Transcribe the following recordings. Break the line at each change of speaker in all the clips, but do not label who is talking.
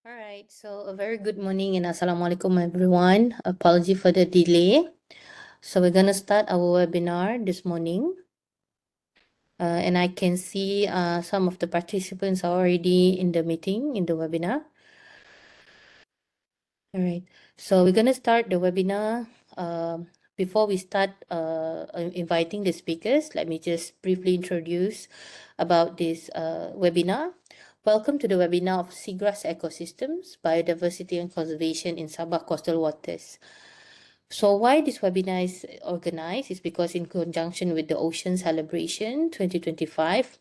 All right, so a very good morning and assalamualaikum everyone. Apology for the delay. So we're gonna start our webinar this morning. And I can see some of the participants are already in the meeting, in the webinar. All right, so we're gonna start the webinar. Before we start inviting the speakers, let me just briefly introduce about this webinar. Welcome to the webinar of Seagrass Ecosystems, Biodiversity and Conservation in Sabah Coastal Waters. So why this webinar is organized is because in conjunction with the Ocean Celebration 2025,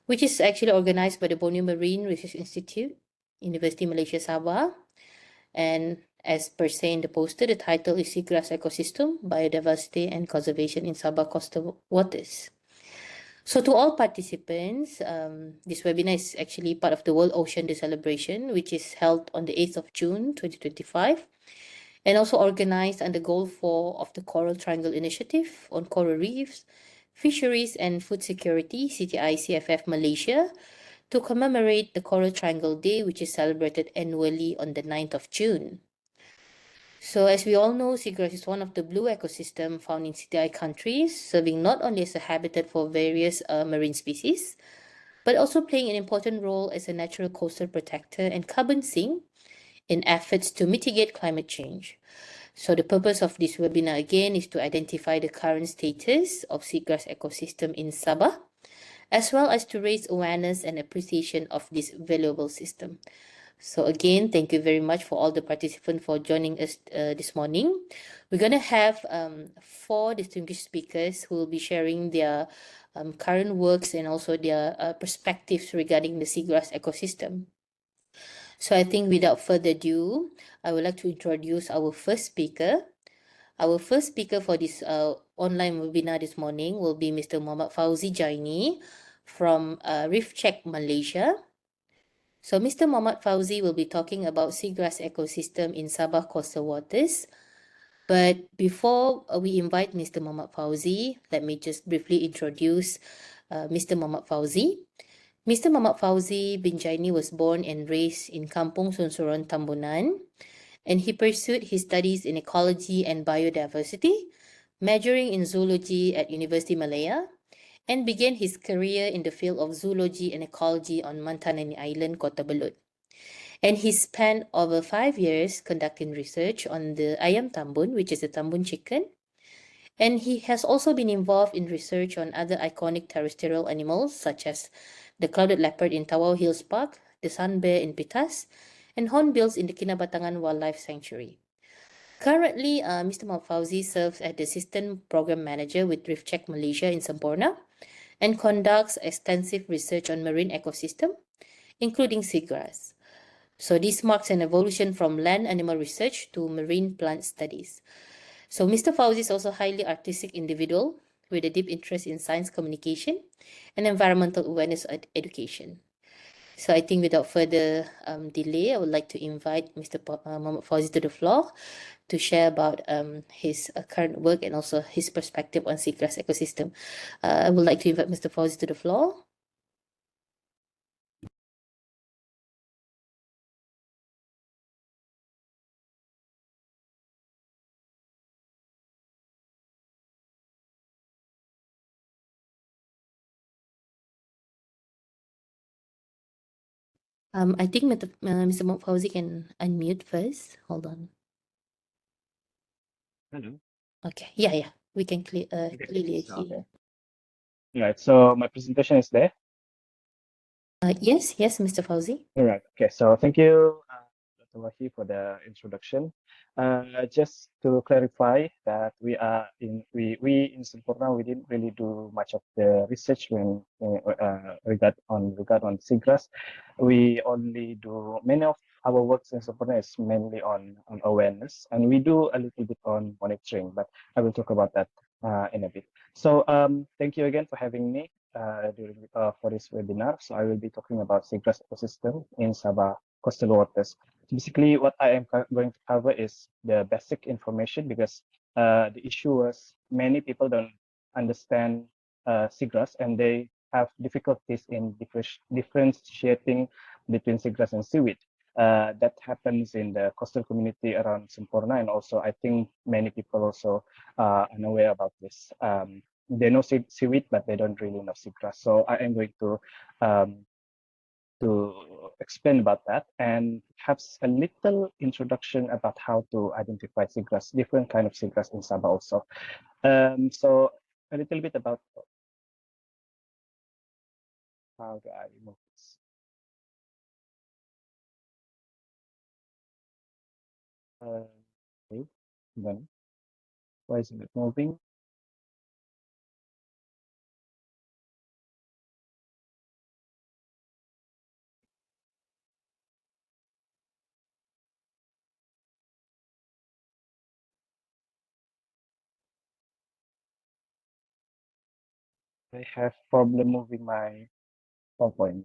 which is actually organized by the Borneo Marine Research Institute, University Malaysia Sabah. And as per se in the poster, the title is Seagrass Ecosystem, Biodiversity and Conservation in Sabah Coastal Waters. So to all participants, this webinar is actually part of the World Ocean Day celebration, which is held on the 8th of June 2025, and also organized under Goal 4 of the Coral Triangle Initiative on Coral Reefs, Fisheries and Food Security, CTI-CFF Malaysia, to commemorate the Coral Triangle Day, which is celebrated annually on the 9th of June. So as we all know, seagrass is one of the blue ecosystem found in CTI countries, serving not only as a habitat for various marine species, but also playing an important role as a natural coastal protector and carbon sink in efforts to mitigate climate change. So the purpose of this webinar again is to identify the current status of seagrass ecosystem in Sabah, as well as to raise awareness and appreciation of this valuable system. So again, thank you very much for all the participants for joining us this morning. We're going to have 4 distinguished speakers who will be sharing their current works and also their perspectives regarding the seagrass ecosystem. So I think without further ado, I would like to introduce our first speaker. Our first speaker for this online webinar this morning will be Mr. Muhammad Fauzi Jaini from Reef Check Malaysia. So Mr. Muhammad Fauzi will be talking about seagrass ecosystem in Sabah coastal waters. But before we invite Mr. Muhammad Fauzi, let me just briefly introduce Mr. Muhammad Fauzi. Mr. Muhammad Fauzi bin Jaini was born and raised in Kampung Sunsuron, Tambunan, and he pursued his studies in ecology and biodiversity, majoring in zoology at University Malaya, and began his career in the field of zoology and ecology on Mantanani Island, Kota Belud. And he spent over 5 years conducting research on the ayam tambun, which is a tambun chicken. And he has also been involved in research on other iconic terrestrial animals, such as the clouded leopard in Tawau Hills Park, the sun bear in Pitas, and hornbills in the Kinabatangan Wildlife Sanctuary. Currently, Mr. Muhammad Fauzi serves as the Assistant Program Manager with Reef Check Malaysia in Sempena and conducts extensive research on marine ecosystem, including seagrass. So this marks an evolution from land animal research to marine plant studies. So Mr. Fauzi is also a highly artistic individual with a deep interest in science communication and environmental awareness education. So I think without further delay, I would like to invite Mr. Muhammad Fauzi to the floor to share about his current work and also his perspective on seagrass ecosystem. I would like to invite Mr. Fauzi to the floor. I think Mr. Muhammad Fauzi can unmute first. Hold on.
Hello.
Okay. Yeah. We can
Okay,
clearly
so,
hear.
right. So my presentation is there.
Yes, Mr. Fauzi.
All right. Okay. So thank you, Dr. Wahi, for the introduction. Just to clarify that we in Sempurna, we didn't really do much of the research when regard on seagrass. We only do many of our works in Sempurna is mainly on awareness, and we do a little bit on monitoring. But I will talk about that in a bit. So thank you again for having me for this webinar. So I will be talking about seagrass ecosystem in Sabah coastal waters. So basically, what I am going to cover is the basic information because the issue was many people don't understand seagrass and they have difficulties in differentiating between seagrass and seaweed. That happens in the coastal community around Semporna, and also I think many people also are unaware about this. They know seaweed, but they don't really know seagrass. So I am going to explain about that and perhaps a little introduction about how to identify seagrass, different kind of seagrass in Sabah also. So a little bit about how do I remove this. Okay, then why isn't it moving? I have problem moving my PowerPoint.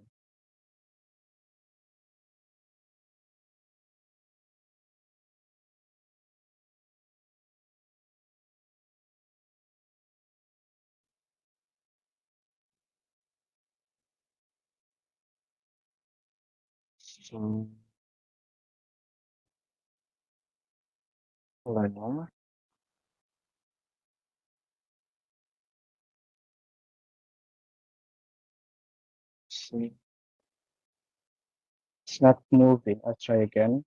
So, hold on. See, it's not moving. I'll try again.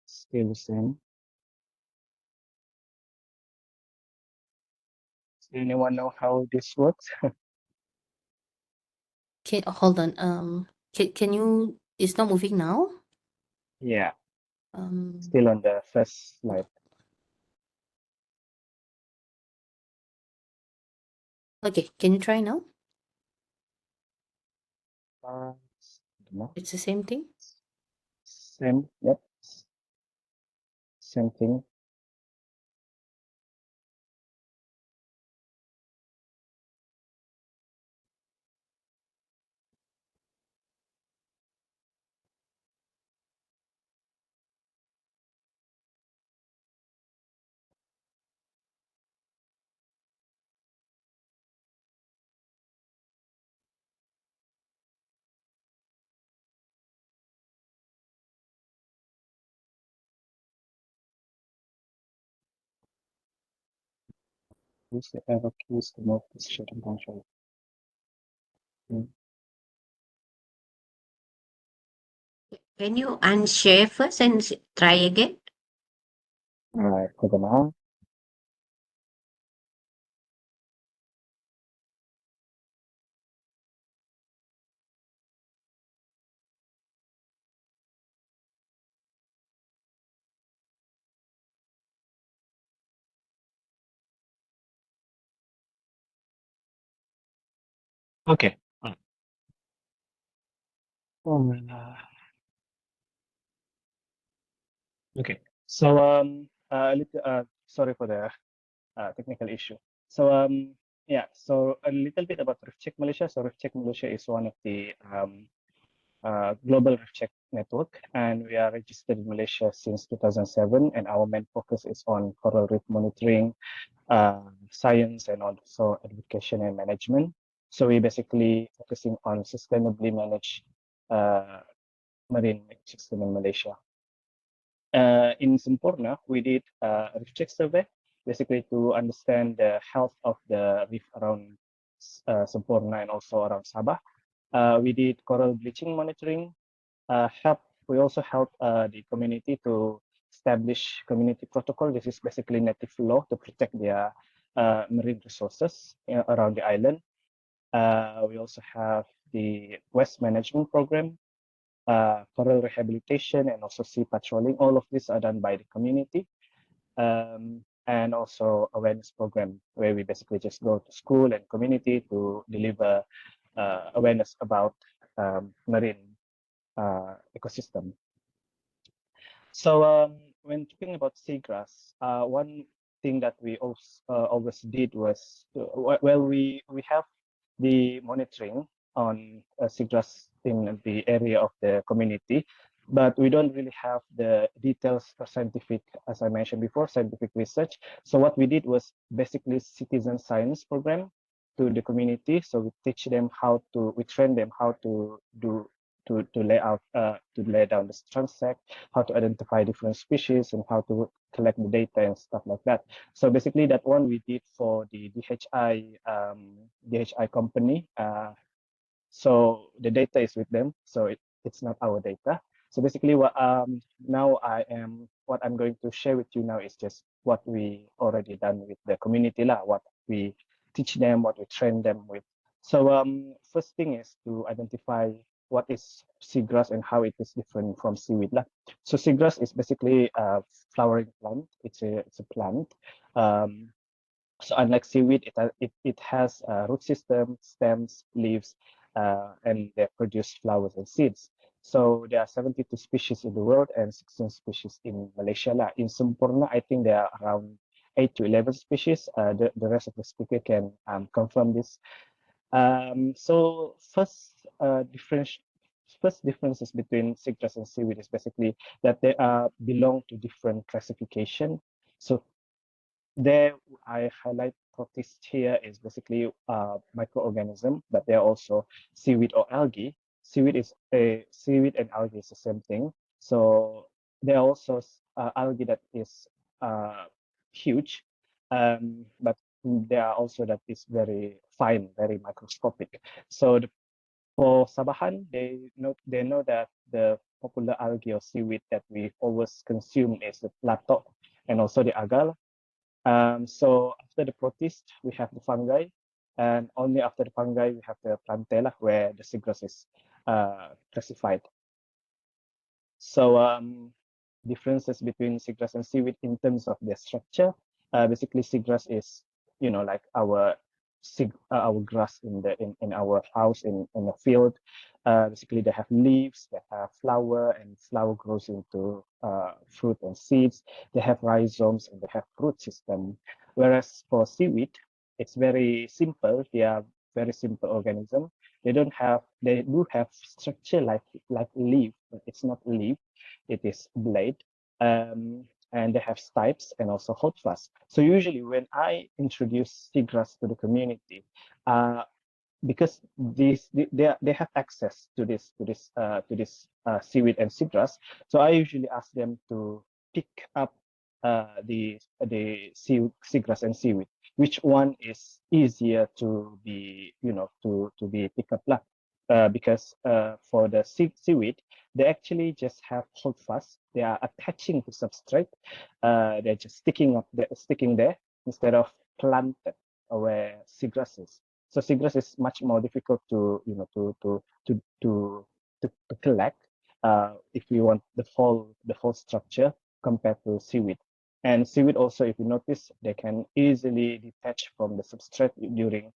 Still the same. Does anyone know how this works?
Hold on. Can you? It's not moving now.
Yeah,
Um.
still on the first slide.
Okay. Can you try now?
Uh, no,
It's the same thing.
same. Yep, same thing. Use the arrow keys to move this shading control.
Can you unshare first and try again?
All right, put them on. Okay. Oh, okay. So sorry for the technical issue. So yeah, so a little bit about Reef Check Malaysia. So Reef Check Malaysia is one of the global reef check network, and we are registered in Malaysia since 2007. And our main focus is on coral reef monitoring, science, and also education and management. So we basically focusing on sustainably managed marine ecosystem in Malaysia. In Sempurna, we did a reef check survey, basically to understand the health of the reef around Sempurna and also around Sabah. We did coral bleaching monitoring. We also help the community to establish community protocol. This is basically native law to protect their marine resources around the island. We also have the waste management program, coral rehabilitation, and also sea patrolling. All of these are done by the community. And also awareness program where we basically just go to school and community to deliver awareness about marine ecosystem. So when talking about seagrass, one thing that we also always did was well, we have the monitoring on seagrass in the area of the community, but we don't really have the details of scientific, as I mentioned before, scientific research. So what we did was basically citizen science program to the community. So we teach them how to, we train them how to do, to lay out, to lay down the transect, how to identify different species, and how to collect the data and stuff like that. So basically that one we did for the DHI company. So the data is with them, so it's not our data. So basically what what I'm going to share with you now is just what we already done with the community lah, what we teach them, what we train them with. So first thing is to identify what is seagrass and how it is different from seaweed lah. So seagrass is basically a flowering plant. It's a plant. So unlike seaweed, it has a root system, stems, leaves, and they produce flowers and seeds. So there are 72 species in the world and 16 species in Malaysia lah. In Sempurna, I think there are around 8 to 11 species. The rest of the speaker can confirm this. So first differences between seagrass and seaweed is basically that they belong to different classification. So there I highlight protist here is basically microorganism, but they're also seaweed or algae. Seaweed and algae is the same thing. So there are also algae that is huge, but there are also that is very fine, very microscopic. So for Sabahan, they know that the popular algae or seaweed that we always consume is the lato and also the agar. So after the protist, we have the fungi, and only after the fungi we have the plantella, where the seagrass is classified. So differences between seagrass and seaweed in terms of their structure. Basically, seagrass is, like our grass in our house in the field. Basically, they have leaves, they have flower, and flower grows into fruit and seeds. They have rhizomes and they have root system. Whereas for seaweed, it's very simple. They are very simple organism. They do have structure like leaf, but it's not leaf. It is blade. And they have stipes and also holdfast. So usually when I introduce seagrass to the community, because they have access to this seaweed and seagrass, so I usually ask them to pick up the seagrass and seaweed. Which one is easier to be to be picked up lah? Because for the seaweed, they actually just have holdfast. They are attaching to substrate. They're just sticking there instead of planted where seagrass is. So seagrass is much more difficult to collect if we want the whole structure compared to seaweed. And seaweed also, if you notice, they can easily detach from the substrate during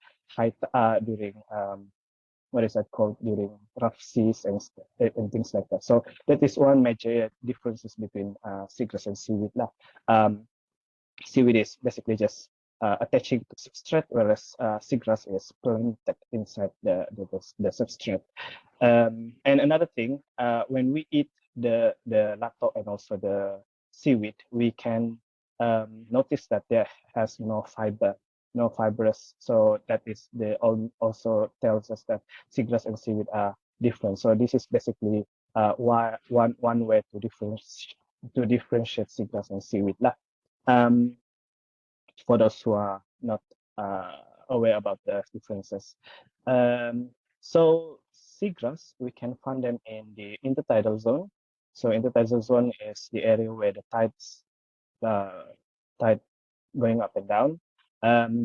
what is that called, during rough seas and things like that. So that is one major differences between seagrass and seaweed lah. Seaweed is basically just attaching to substrate, whereas seagrass is planted inside the substrate. And another thing, when we eat the lato and also the seaweed, we can notice that there has no fibrous. So that is also tells us that seagrass and seaweed are different. So this is basically one way to differentiate seagrass and seaweed lah. For those who are not aware about the differences. So seagrass, we can find them in the intertidal zone. So intertidal zone is the area where the tide going up and down.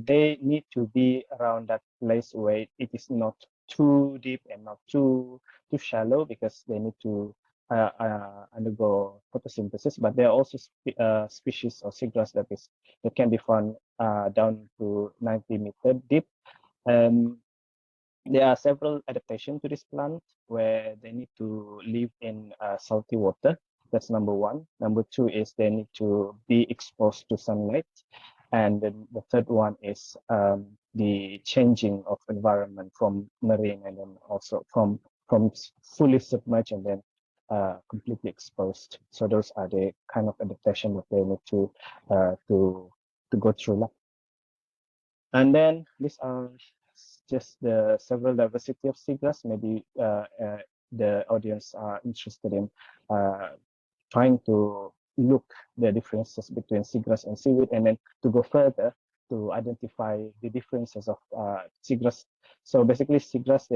They need to be around that place where it is not too deep and not too shallow, because they need to undergo photosynthesis. But there are also species of seagrass that can be found down to 90-meter deep. There are several adaptations to this plant where they need to live in salty water. That's number one. Number two is they need to be exposed to sunlight. And then the third one is the changing of environment from marine, and then also from fully submerged and then completely exposed. So those are the kind of adaptation that they need to go through. And then these are just the several diversity of seagrass. Maybe the audience are interested in trying to look the differences between seagrass and seaweed, and then to go further to identify the differences of seagrass. So basically, seagrass,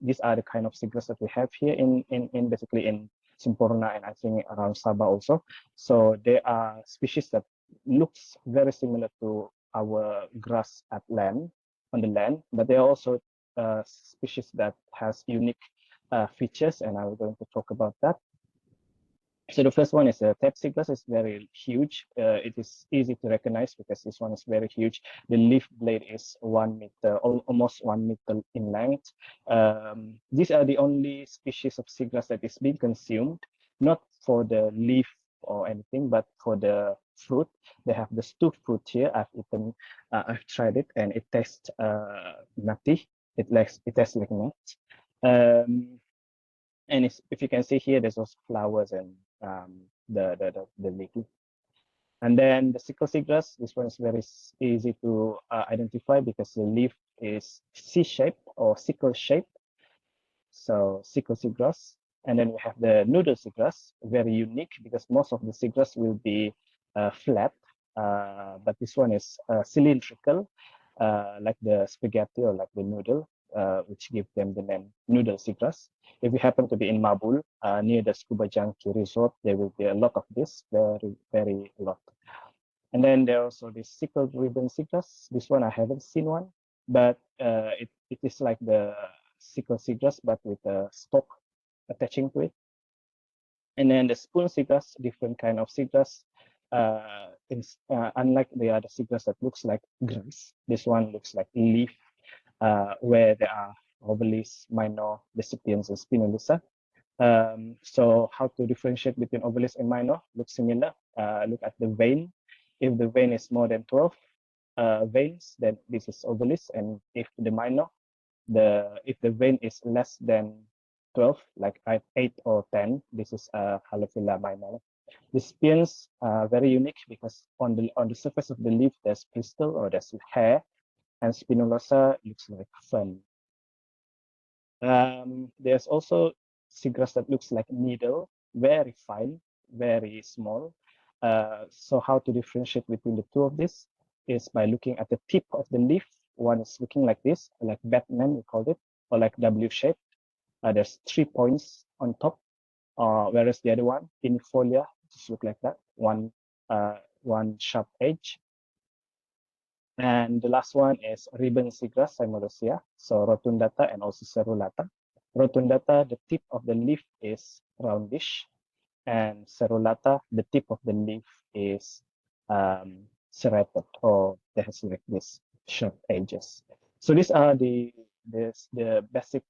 these are the kind of seagrass that we have here in basically in Sempurna, and I think around Sabah also. So they are species that looks very similar to our grass at land, on the land, but they are also species that has unique features, and I'm going to talk about that. So the first one is a tape seagrass. It's very huge. It is easy to recognize because this one is very huge. The leaf blade is 1 meter, almost 1 meter in length. These are the only species of seagrass that is being consumed, not for the leaf or anything, but for the fruit. They have the stewed fruit here. I've eaten, I've tried it, and it tastes nutty. It tastes like nuts. And if you can see here, there's also flowers and the leaf. And then the sickle seagrass, this one is very easy to identify because the leaf is C-shaped or sickle shaped. So sickle seagrass. And then we have the noodle seagrass, very unique because most of the seagrass will be flat, but this one is cylindrical, like the spaghetti or like the noodle, which give them the name noodle seagrass. If you happen to be in Mabul, near the Scuba Junkie Resort, there will be a lot of this, very a lot. And then there are also the sickle ribbon seagrass. This one I haven't seen one, but it is like the sickle seagrass, but with a stalk attaching to it. And then the spoon seagrass, different kind of seagrass. Unlike the other seagrass that looks like grass, this one looks like leaf, where there are ovalis, minor, decipiens, and spinosa. So how to differentiate between ovalis and minor? Looks similar. Look at the vein. If the vein is more than 12 veins, then this is ovalis. And if the minor, if the vein is less than 12, like 8 or 10, this is Halophila minor. The spines are very unique because on the surface of the leaf there's pistil or there's hair, and spinulosa looks like fern. There's also seagrass that looks like needle, very fine, very small. So how to differentiate between the two of these is by looking at the tip of the leaf. One is looking like this, like Batman, we called it, or like W shape. There's 3 points on top, whereas the other one, inifolia, just look like that, one sharp edge. And the last one is ribbon seagrass, Cymolosia, so rotundata and also cerulata. Rotundata, the tip of the leaf is roundish, and cerulata, the tip of the leaf is serrated, or it has like this sharp edges. So these are the basic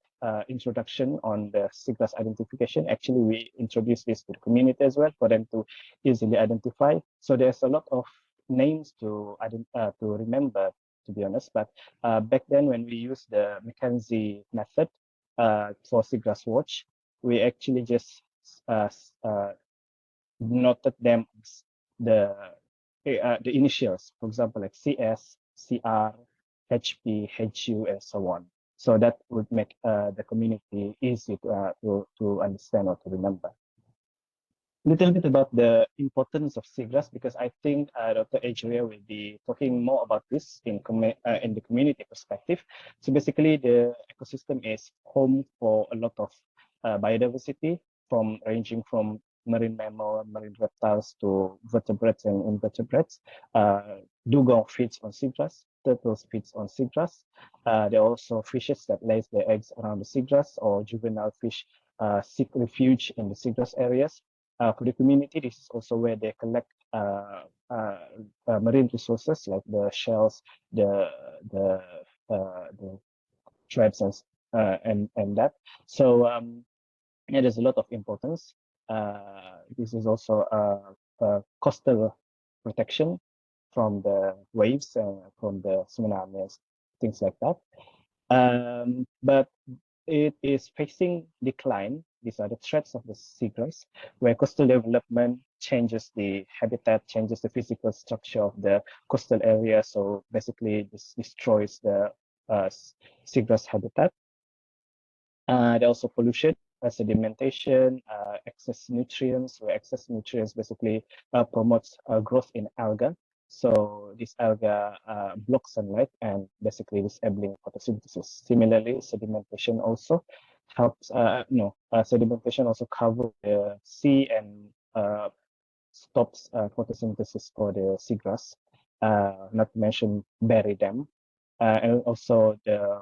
introduction on the seagrass identification. Actually, we introduced this to the community as well for them to easily identify. So there's a lot of names to remember, to be honest. But back then, when we used the Mackenzie method for seagrass watch, we actually just noted them as the initials, for example, like CS, CR, HP, HU, and so on. So that would make the community easy to understand or to remember. Little bit about the importance of seagrass, because I think Dr. Adria will be talking more about this in the community perspective. So basically, the ecosystem is home for a lot of biodiversity, ranging from marine mammal, marine reptiles to vertebrates and invertebrates. Dugong feeds on seagrass, turtles feeds on seagrass. There are also fishes that lays their eggs around the seagrass, or juvenile fish seek refuge in the seagrass areas. For the community, this is also where they collect marine resources like the shells, the crabs, and that. So yeah, there's a lot of importance. This is also a coastal protection from the waves and from the tsunamis, things like that. But it is facing decline these are the threats of the seagrass, where coastal development changes the habitat, changes the physical structure of the coastal area. So basically, this destroys the seagrass habitat. Also pollution, sedimentation, excess nutrients, where excess nutrients basically promotes growth in algae. So this algae blocks sunlight and basically disabling photosynthesis. Similarly, sedimentation also helps, sedimentation also covers the sea and stops photosynthesis for the seagrass, not to mention bury them. And also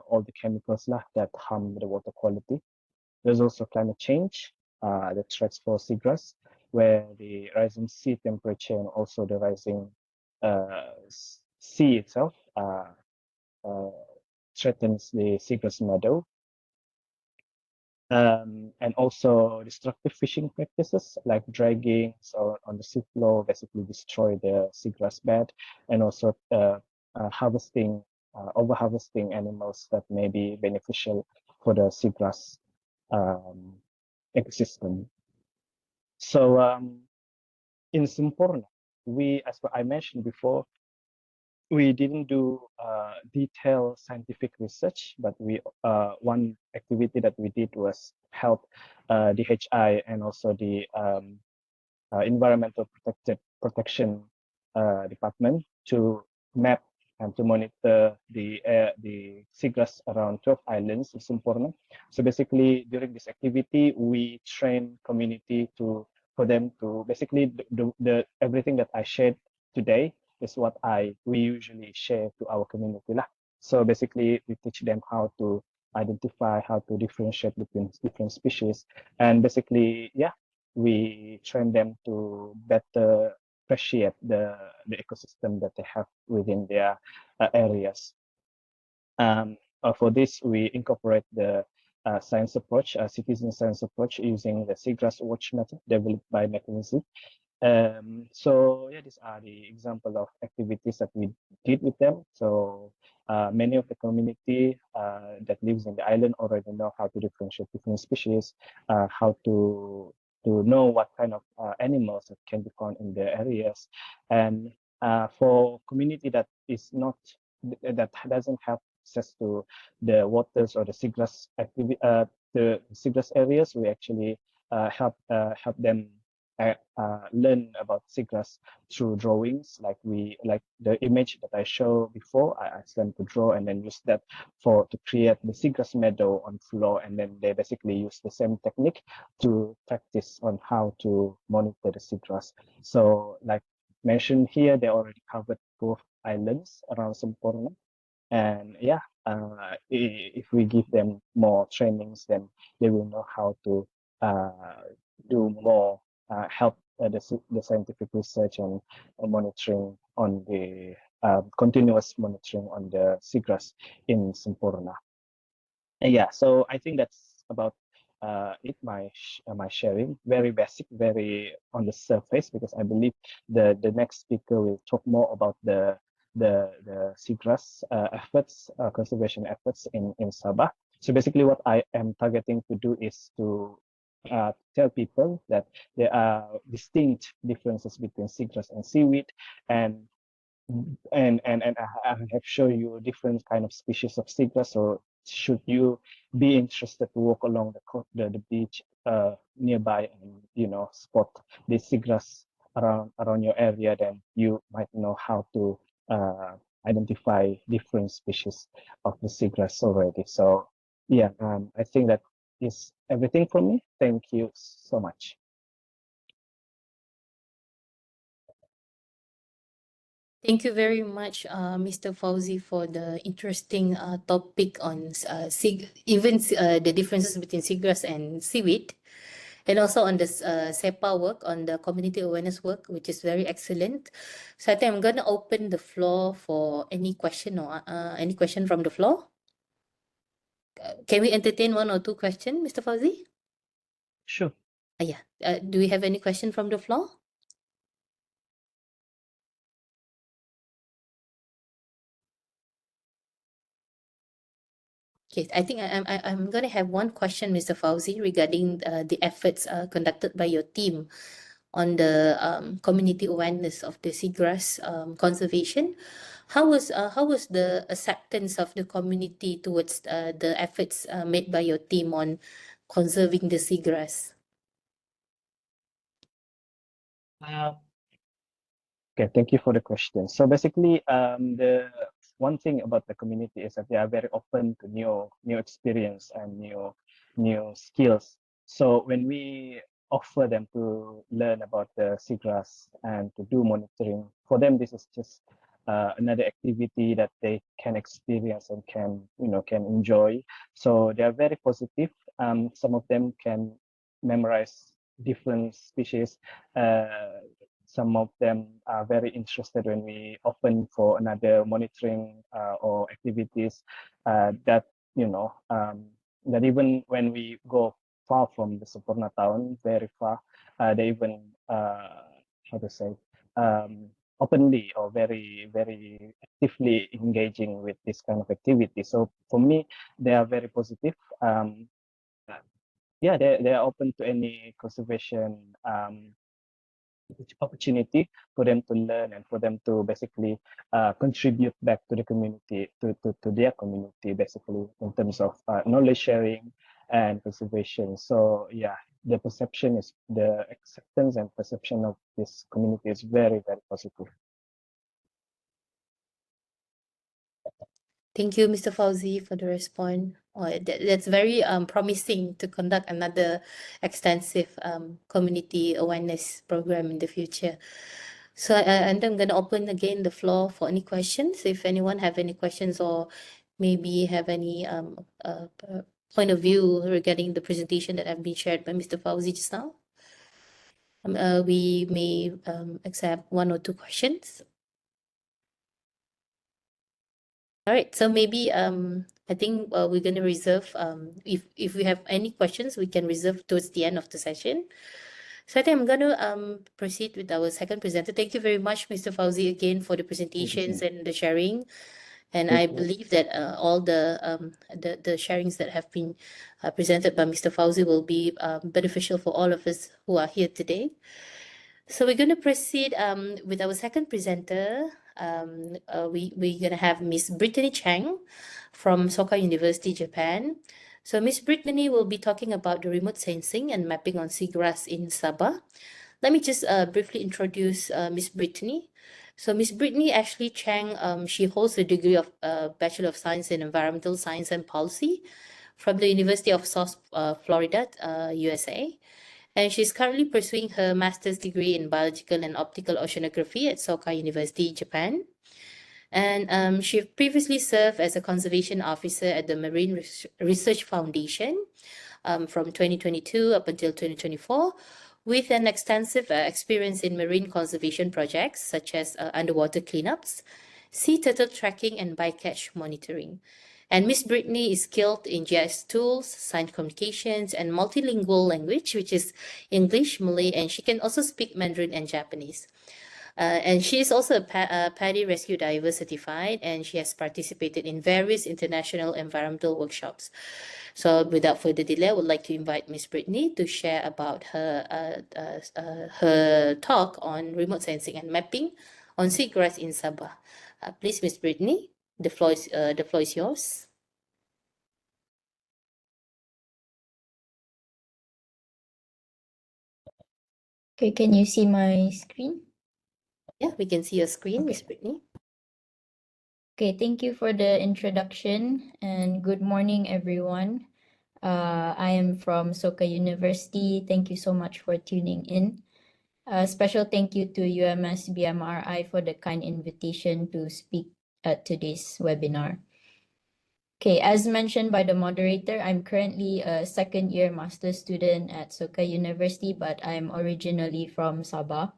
all the chemicals that harm the water quality. There's also climate change, the threats for seagrass, where the rising sea temperature and also the rising sea itself threatens the seagrass meadow. And also destructive fishing practices like dragging on the seafloor basically destroy the seagrass bed, and also harvesting, over-harvesting animals that may be beneficial for the seagrass ecosystem. So in Sempurna, as I mentioned before, we didn't do detailed scientific research, but one activity that we did was help DHI and also the environmental protection department to map and to monitor the seagrass around 12 islands in Sempurna. So basically, during this activity, we train community for them to basically the everything that I shared today is what we usually share to our community lah. So basically, we teach them how to identify, how to differentiate between different species, and basically, we train them to better appreciate the ecosystem that they have within their areas. For this, we incorporate the science approach, citizen science approach, using the Seagrass Watch method developed by McKinsey. So these are the example of activities that we did with them. So many of the community that lives in the island already know how to differentiate different species, how to know what kind of animals that can be found in the areas. And for community that is not, that doesn't have access to the waters or the seagrass the seagrass areas, we actually help them learn about seagrass through drawings, like the image that I showed before. I asked them to draw and then use that to create the seagrass meadow on floor, and then they basically use the same technique to practice on how to monitor the seagrass. So like mentioned here, they already covered both islands around Sempurna, and if we give them more trainings, then they will know how to do more help the scientific research and monitoring on the continuous monitoring on the seagrass in Sempurna. So I think that's about my sharing. Very basic, very on the surface, because I believe the next speaker will talk more about the seagrass efforts, conservation efforts in Sabah. So basically, what I am targeting to do is to tell people that there are distinct differences between seagrass and seaweed, and I have shown you different kind of species of seagrass. So should you be interested to walk along the beach nearby and spot the seagrass around your area, then you might know how to identify different species of the seagrass already. So I think that is everything from me. Thank you so much.
Thank you very much, Mr. Fauzi, for the interesting topic on the differences between seagrass and seaweed, and also on the SEPA work, on the community awareness work, which is very excellent. So I think I'm going to open the floor for any question from the floor. Can we entertain one or two questions, Mr. Fauzi?
Sure.
Do we have any question from the floor? Okay, I think I'm going to have one question, Mr. Fauzi, regarding the efforts conducted by your team on the community awareness of the seagrass conservation. How was the acceptance of the community towards the efforts made by your team on conserving the seagrass?
Okay, thank you for the question. So basically, the one thing about the community is that they are very open to new experience and new skills. So when we offer them to learn about the seagrass and to do monitoring, for them this is just another activity that they can experience and can enjoy. So they are very positive. Some of them can memorize different species. Some of them are very interested when we open for another monitoring or activities that that even when we go far from the Sempena town, very far, they even how to say openly or very actively engaging with this kind of activity. So for me, they are very positive. Yeah, they are open to any conservation opportunity for them to learn and for them to basically contribute back to the community, to their community, basically in terms of knowledge sharing and conservation. So yeah, the perception is the acceptance and perception of this community is very positive.
Thank you, Mr. Fauzi, for the response. That's very promising to conduct another extensive community awareness program in the future. So, and I'm going to open again the floor for any questions. If anyone have any questions or maybe have any point of view regarding the presentation that have been shared by Mr. Fauzi just now, we may accept one or two questions. All right, so maybe I think we're going to reserve if we have any questions, we can reserve towards the end of the session. So I think I'm going to proceed with our second presenter. Thank you very much, Mr. Fauzi, again for the presentations and the sharing. And I believe that all the sharings that have been presented by Mr. Fauzi will be beneficial for all of us who are here today. So we're going to proceed with our second presenter. We're going to have Miss Brittany Chang from Soka University, Japan. So Miss Brittany will be talking about the remote sensing and mapping on seagrass in Sabah. Let me just briefly introduce Miss Brittany. So Miss Brittany Ashley Chang, she holds a degree of Bachelor of Science in Environmental Science and Policy from the University of South Florida, USA. And she's currently pursuing her master's degree in biological and optical oceanography at Soka University, Japan. And she previously served as a conservation officer at the Marine Research Foundation from 2022 up until 2024, with an extensive experience in marine conservation projects such as underwater cleanups, sea turtle tracking, and bycatch monitoring. And Miss Brittany is skilled in GIS tools, science communications, and multilingual language, which is English, Malay, and she can also speak Mandarin and Japanese. And she is also a PADI Rescue Diver certified, and she has participated in various international environmental workshops. So without further delay, I would like to invite Miss Brittany to share about her talk on remote sensing and mapping on seagrass in Sabah. Please, Miss Brittany, the floor is yours.
Okay, can you see my screen?
Yeah, we can see your screen, Miss Brittany.
Okay, thank you for the introduction and good morning, everyone. I am from Soka University. Thank you so much for tuning in. A special thank you to UMS BMRI for the kind invitation to speak at today's webinar. Okay, as mentioned by the moderator, I'm currently a second-year master's student at Soka University, but I'm originally from Sabah.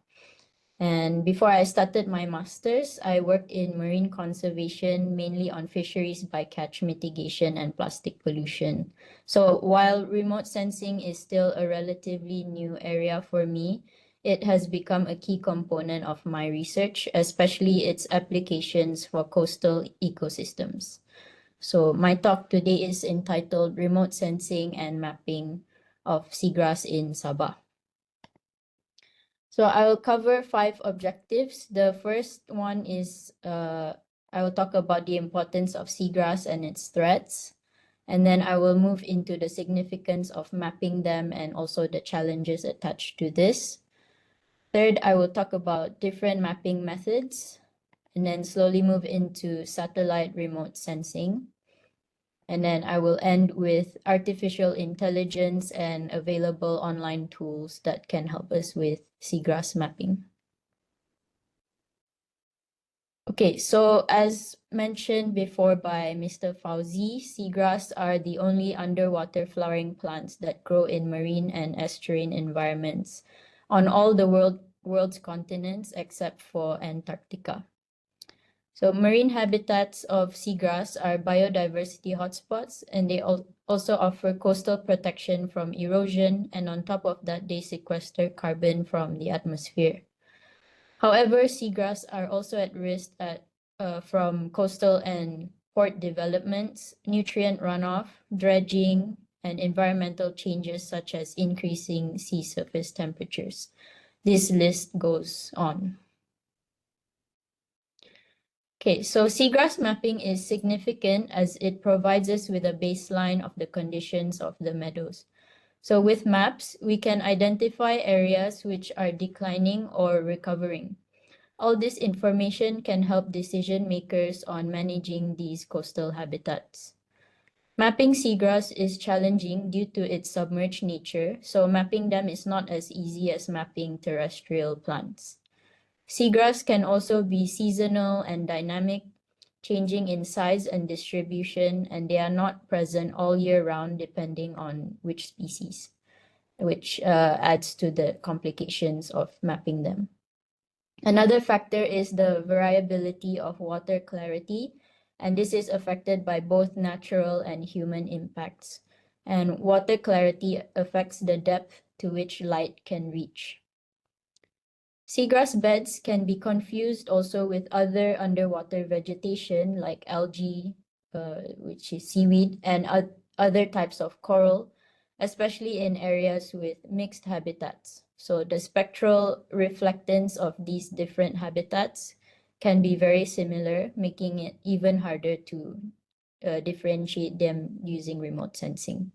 And before I started my master's, I worked in marine conservation, mainly on fisheries bycatch mitigation and plastic pollution. So while remote sensing is still a relatively new area for me, it has become a key component of my research, especially its applications for coastal ecosystems. So my talk today is entitled Remote Sensing and Mapping of Seagrass in Sabah. So I will cover 5 objectives. The first one is I will talk about the importance of seagrass and its threats. And then I will move into the significance of mapping them and also the challenges attached to this. Third, I will talk about different mapping methods and then slowly move into satellite remote sensing. And then I will end with artificial intelligence and available online tools that can help us with seagrass mapping. Okay, so as mentioned before by Mr. Fauzi, seagrass are the only underwater flowering plants that grow in marine and estuarine environments on all the world's continents except for Antarctica. So marine habitats of seagrass are biodiversity hotspots, and they also offer coastal protection from erosion, and on top of that, they sequester carbon from the atmosphere. However, seagrass are also at risk from coastal and port developments, nutrient runoff, dredging, and environmental changes such as increasing sea surface temperatures. This list goes on. Okay, so seagrass mapping is significant as it provides us with a baseline of the conditions of the meadows. So with maps, we can identify areas which are declining or recovering. All this information can help decision makers on managing these coastal habitats. Mapping seagrass is challenging due to its submerged nature, so mapping them is not as easy as mapping terrestrial plants. Seagrass can also be seasonal and dynamic, changing in size and distribution, and they are not present all year round depending on which species, which adds to the complications of mapping them. Another factor is the variability of water clarity, and this is affected by both natural and human impacts. And water clarity affects the depth to which light can reach. Seagrass beds can be confused also with other underwater vegetation like algae, which is seaweed, and other types of coral, especially in areas with mixed habitats. So the spectral reflectance of these different habitats can be very similar, making it even harder to differentiate them using remote sensing.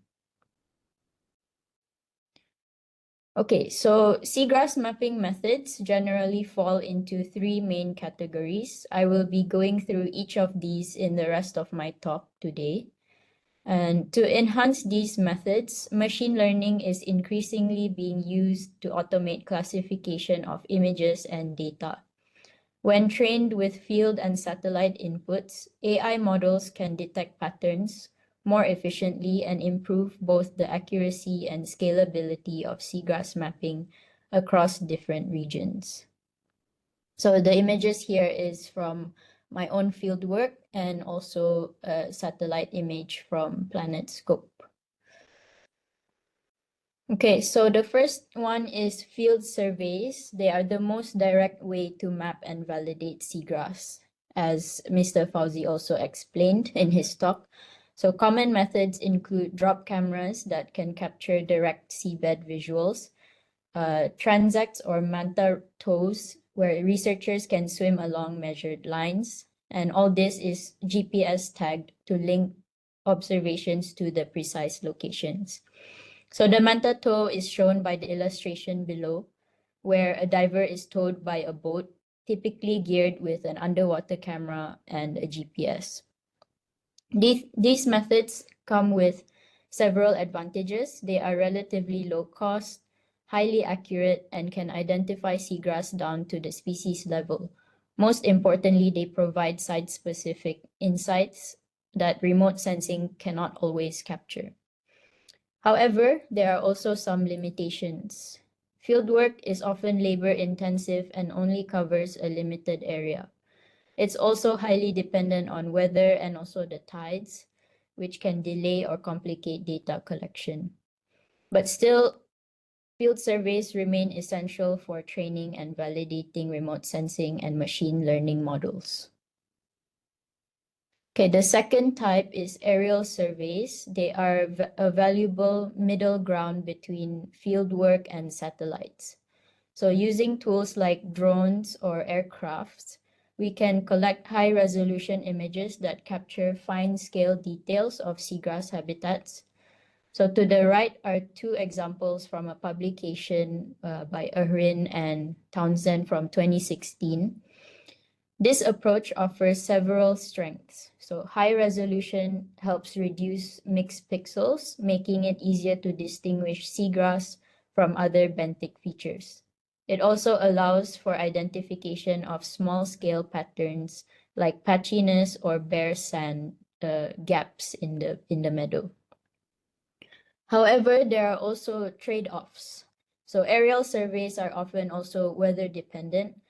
Okay, so seagrass mapping methods generally fall into 3 main categories. I will be going through each of these in the rest of my talk today. And to enhance these methods, machine learning is increasingly being used to automate classification of images and data. When trained with field and satellite inputs, AI models can detect patterns more efficiently and improve both the accuracy and scalability of seagrass mapping across different regions. So the images here is from my own field work and also a satellite image from PlanetScope. Okay, so the first one is field surveys. They are the most direct way to map and validate seagrass, as Mr. Fauzi also explained in his talk. So common methods include drop cameras that can capture direct seabed visuals, transects or manta tows, where researchers can swim along measured lines. And all this is GPS tagged to link observations to the precise locations. So the manta tow is shown by the illustration below, where a diver is towed by a boat, typically geared with an underwater camera and a GPS. These methods come with several advantages. They are relatively low cost, highly accurate, and can identify seagrass down to the species level. Most importantly, they provide site-specific insights that remote sensing cannot always capture. However, there are also some limitations. Fieldwork is often labor-intensive and only covers a limited area. It's also highly dependent on weather and also the tides, which can delay or complicate data collection. But still, field surveys remain essential for training and validating remote sensing and machine learning models. Okay, the second type is aerial surveys. They are a valuable middle ground between fieldwork and satellites. So using tools like drones or aircrafts, we can collect high-resolution images that capture fine-scale details of seagrass habitats. So to the right are two examples from a publication by Ahrin and Townsend from 2016. This approach offers several strengths. So high resolution helps reduce mixed pixels, making it easier to distinguish seagrass from other benthic features. It also allows for identification of small-scale patterns like patchiness or bare sand gaps in the meadow. However, there are also trade-offs. So aerial surveys are often also weather dependent,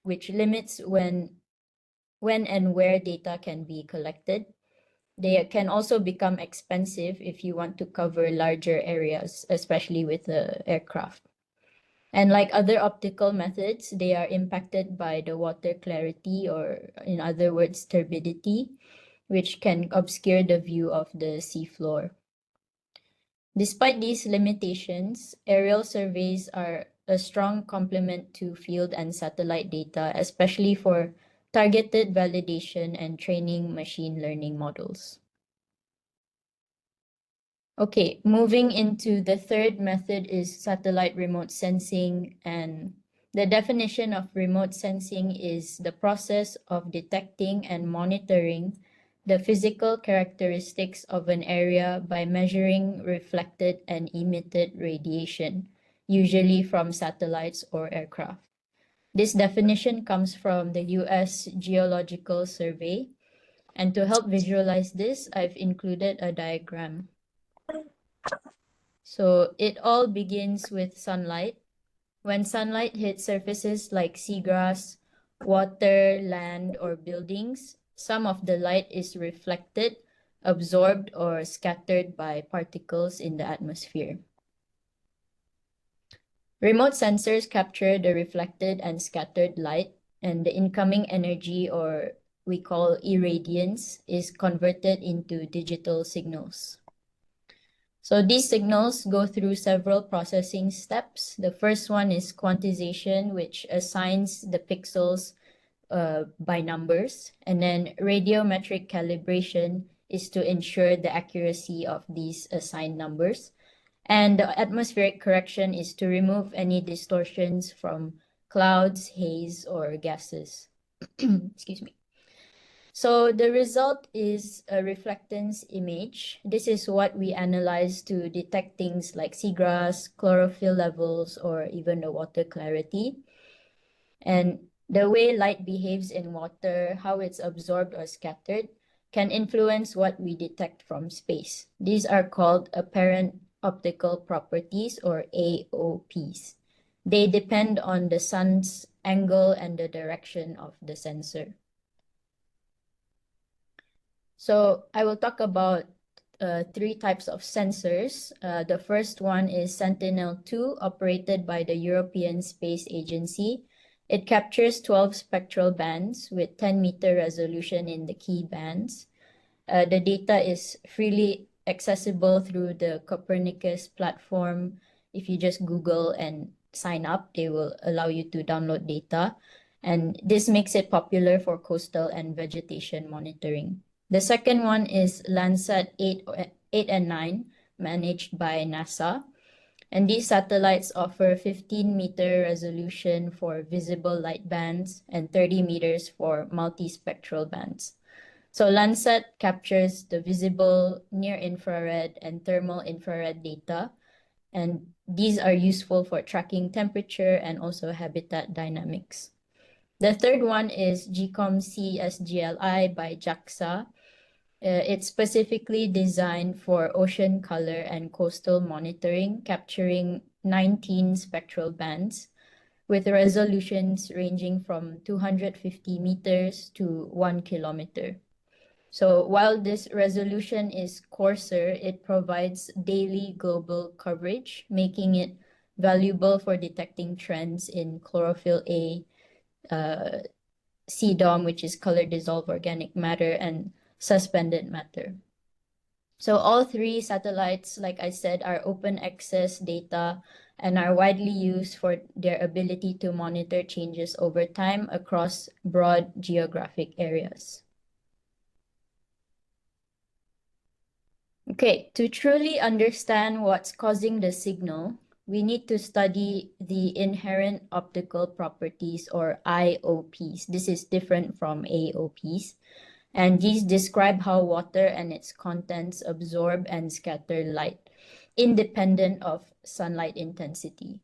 which limits when and where data can be collected. They can also become expensive if you want to cover larger areas, especially with the aircraft. And like other optical methods, they are impacted by the water clarity, or in other words, turbidity, which can obscure the view of the seafloor. Despite these limitations, aerial surveys are a strong complement to field and satellite data, especially for targeted validation and training machine learning models. Okay, moving into the third method is satellite remote sensing, and the definition of remote sensing is the process of detecting and monitoring the physical characteristics of an area by measuring reflected and emitted radiation, usually from satellites or aircraft. This definition comes from the US Geological Survey, and to help visualize this, I've included a diagram. So it all begins with sunlight. When sunlight hits surfaces like seagrass, water, land, or buildings, some of the light is reflected, absorbed, or scattered by particles in the atmosphere. Remote sensors capture the reflected and scattered light, and the incoming energy, or we call irradiance, is converted into digital signals. So these signals go through several processing steps. The first one is quantization, which assigns the pixels by numbers. And then radiometric calibration is to ensure the accuracy of these assigned numbers. And the atmospheric correction is to remove any distortions from clouds, haze, or gases. Excuse me. So the result is a reflectance image. This is what we analyze to detect things like seagrass, chlorophyll levels, or even the water clarity. And the way light behaves in water, how it's absorbed or scattered, can influence what we detect from space. These are called apparent optical properties, or AOPs. They depend on the sun's angle and the direction of the sensor. So I will talk about three types of sensors. The first one is Sentinel-2, operated by the European Space Agency. It captures 12 spectral bands with 10-meter resolution in the key bands. The data is freely accessible through the Copernicus platform. If you just Google and sign up, they will allow you to download data. And this makes it popular for coastal and vegetation monitoring. The second one is Landsat 8 and 9, managed by NASA. And these satellites offer 15-meter resolution for visible light bands and 30 meters for multispectral bands. So Landsat captures the visible, near-infrared, and thermal infrared data, and these are useful for tracking temperature and also habitat dynamics. The third one is GCOM CSGLI by JAXA. It's specifically designed for ocean color and coastal monitoring, capturing 19 spectral bands with resolutions ranging from 250 meters to 1 kilometer. So while this resolution is coarser, it provides daily global coverage, making it valuable for detecting trends in chlorophyll A, CDOM, which is color dissolved organic matter, and suspended matter. So all three satellites, like I said, are open access data and are widely used for their ability to monitor changes over time across broad geographic areas. Okay, to truly understand what's causing the signal, we need to study the inherent optical properties, or IOPs. This is different from AOPs. And these describe how water and its contents absorb and scatter light, independent of sunlight intensity.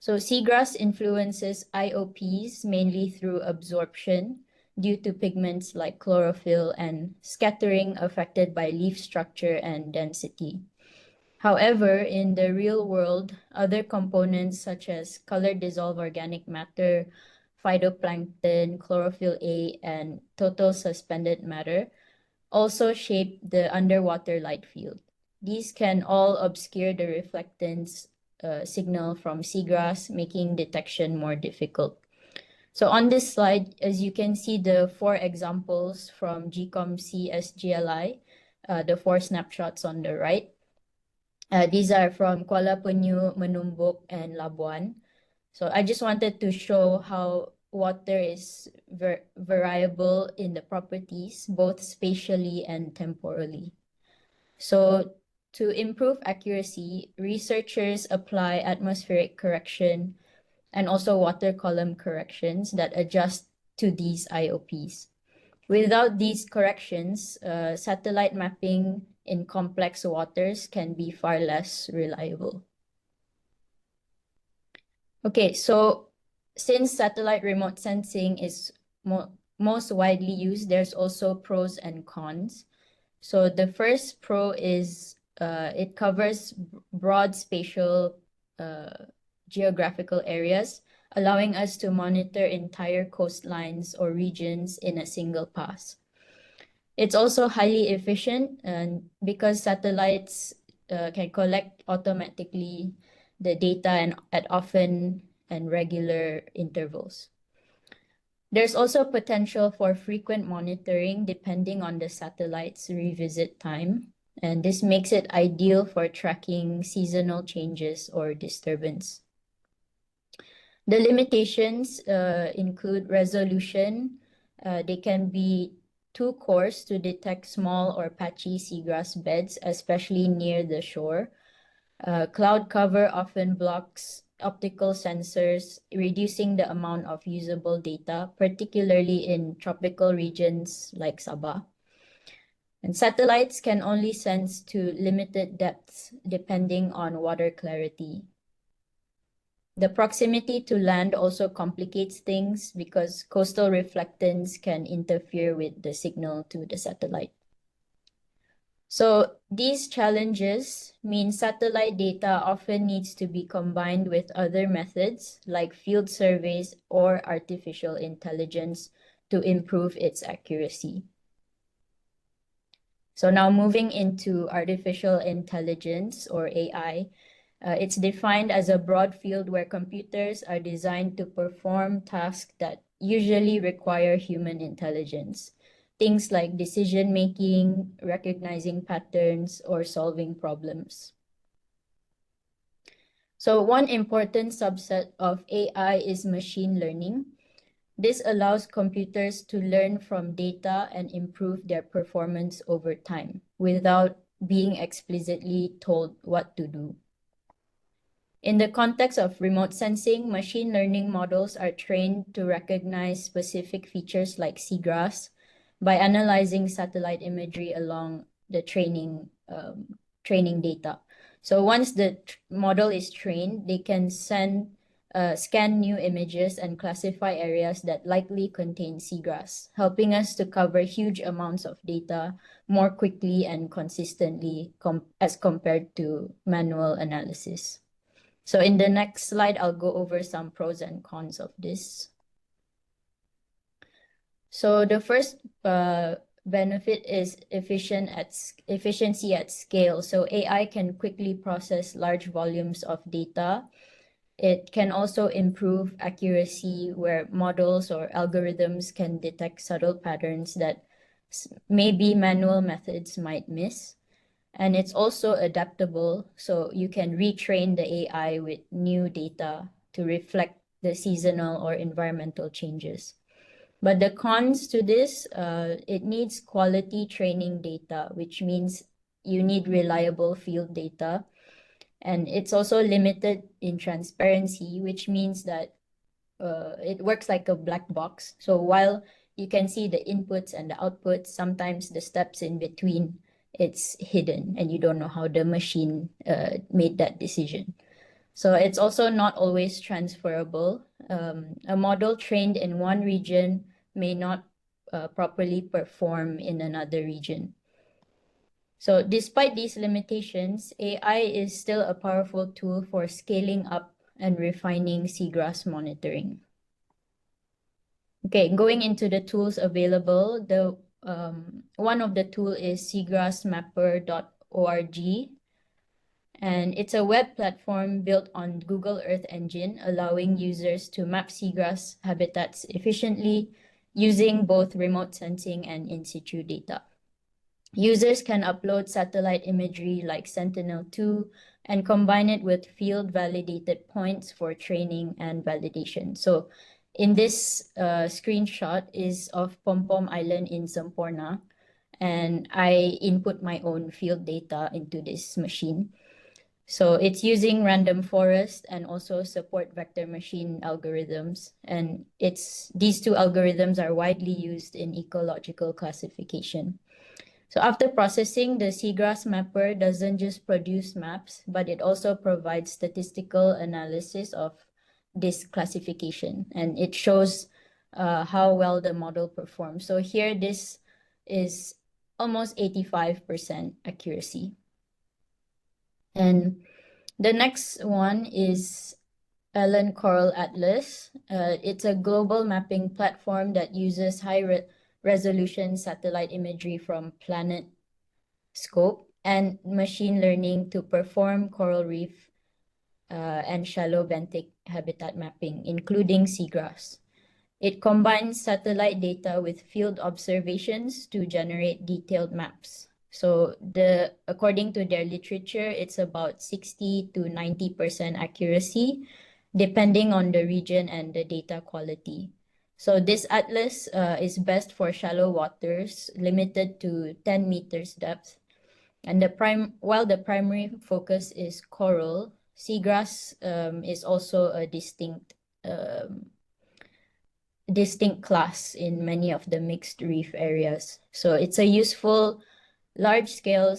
So seagrass influences IOPs mainly through absorption due to pigments like chlorophyll, and scattering affected by leaf structure and density. However, in the real world, other components such as color-dissolved organic matter, phytoplankton, chlorophyll A, and total suspended matter also shape the underwater light field. These can all obscure the reflectance signal from seagrass, making detection more difficult. So on this slide, as you can see, the 4 examples from GCOM-C SGLI, the 4 snapshots on the right. These are from Kuala Penyu, Menumbuk, and Labuan. So I just wanted to show how water is variable in the properties, both spatially and temporally. So to improve accuracy, researchers apply atmospheric correction and also water column corrections that adjust to these IOPs. Without these corrections, satellite mapping in complex waters can be far less reliable. Okay, so since satellite remote sensing is most widely used, there's also pros and cons. So the first pro is it covers broad spatial geographical areas, allowing us to monitor entire coastlines or regions in a single pass. It's also highly efficient, and because satellites can collect automatically the data and at often and regular intervals. There's also potential for frequent monitoring depending on the satellite's revisit time, and this makes it ideal for tracking seasonal changes or disturbance. The limitations include resolution. They can be too coarse to detect small or patchy seagrass beds, especially near the shore. Cloud cover often blocks optical sensors, reducing the amount of usable data, particularly in tropical regions like Sabah. And satellites can only sense to limited depths depending on water clarity. The proximity to land also complicates things because coastal reflectance can interfere with the signal to the satellite. So these challenges mean satellite data often needs to be combined with other methods like field surveys or artificial intelligence to improve its accuracy. So now moving into artificial intelligence, or AI, it's defined as a broad field where computers are designed to perform tasks that usually require human intelligence. Things like decision-making, recognizing patterns, or solving problems. So one important subset of AI is machine learning. This allows computers to learn from data and improve their performance over time without being explicitly told what to do. In the context of remote sensing, machine learning models are trained to recognize specific features like seagrass by analyzing satellite imagery along the training data. So once the model is trained, they can scan new images and classify areas that likely contain seagrass, helping us to cover huge amounts of data more quickly and consistently as compared to manual analysis. So in the next slide, I'll go over some pros and cons of this. So the first benefit is efficiency at scale. So AI can quickly process large volumes of data. It can also improve accuracy where models or algorithms can detect subtle patterns that maybe manual methods might miss. And it's also adaptable, so you can retrain the AI with new data to reflect the seasonal or environmental changes. But the cons to this, it needs quality training data, which means you need reliable field data. And it's also limited in transparency, which means that it works like a black box. So while you can see the inputs and the outputs, sometimes the steps in between, it's hidden and you don't know how the machine made that decision. So it's also not always transferable. A model trained in one region may not properly perform in another region. So despite these limitations, AI is still a powerful tool for scaling up and refining seagrass monitoring. Okay, going into the tools available, the one of the tool is seagrassmapper.org, and it's a web platform built on Google Earth Engine, allowing users to map seagrass habitats efficiently using both remote sensing and in situ data. Users can upload satellite imagery like Sentinel-2 and combine it with field-validated points for training and validation. So in this screenshot is of Pom Pom Island in Semporna, and I input my own field data into this machine. So it's using random forest and also support vector machine algorithms. And these two algorithms are widely used in ecological classification. So after processing, the seagrass mapper doesn't just produce maps, but it also provides statistical analysis of this classification, and it shows how well the model performs. So here, this is almost 85% accuracy. And the next one is Ellen Coral Atlas. It's a global mapping platform that uses high-resolution satellite imagery from planet scope and machine learning to perform coral reef and shallow benthic habitat mapping, including seagrass. It combines satellite data with field observations to generate detailed maps. So according to their literature, it's about 60 to 90% accuracy, depending on the region and the data quality. So this atlas is best for shallow waters, limited to 10 meters depth. And while the primary focus is coral, seagrass is also a distinct class in many of the mixed reef areas. So it's a useful large-scale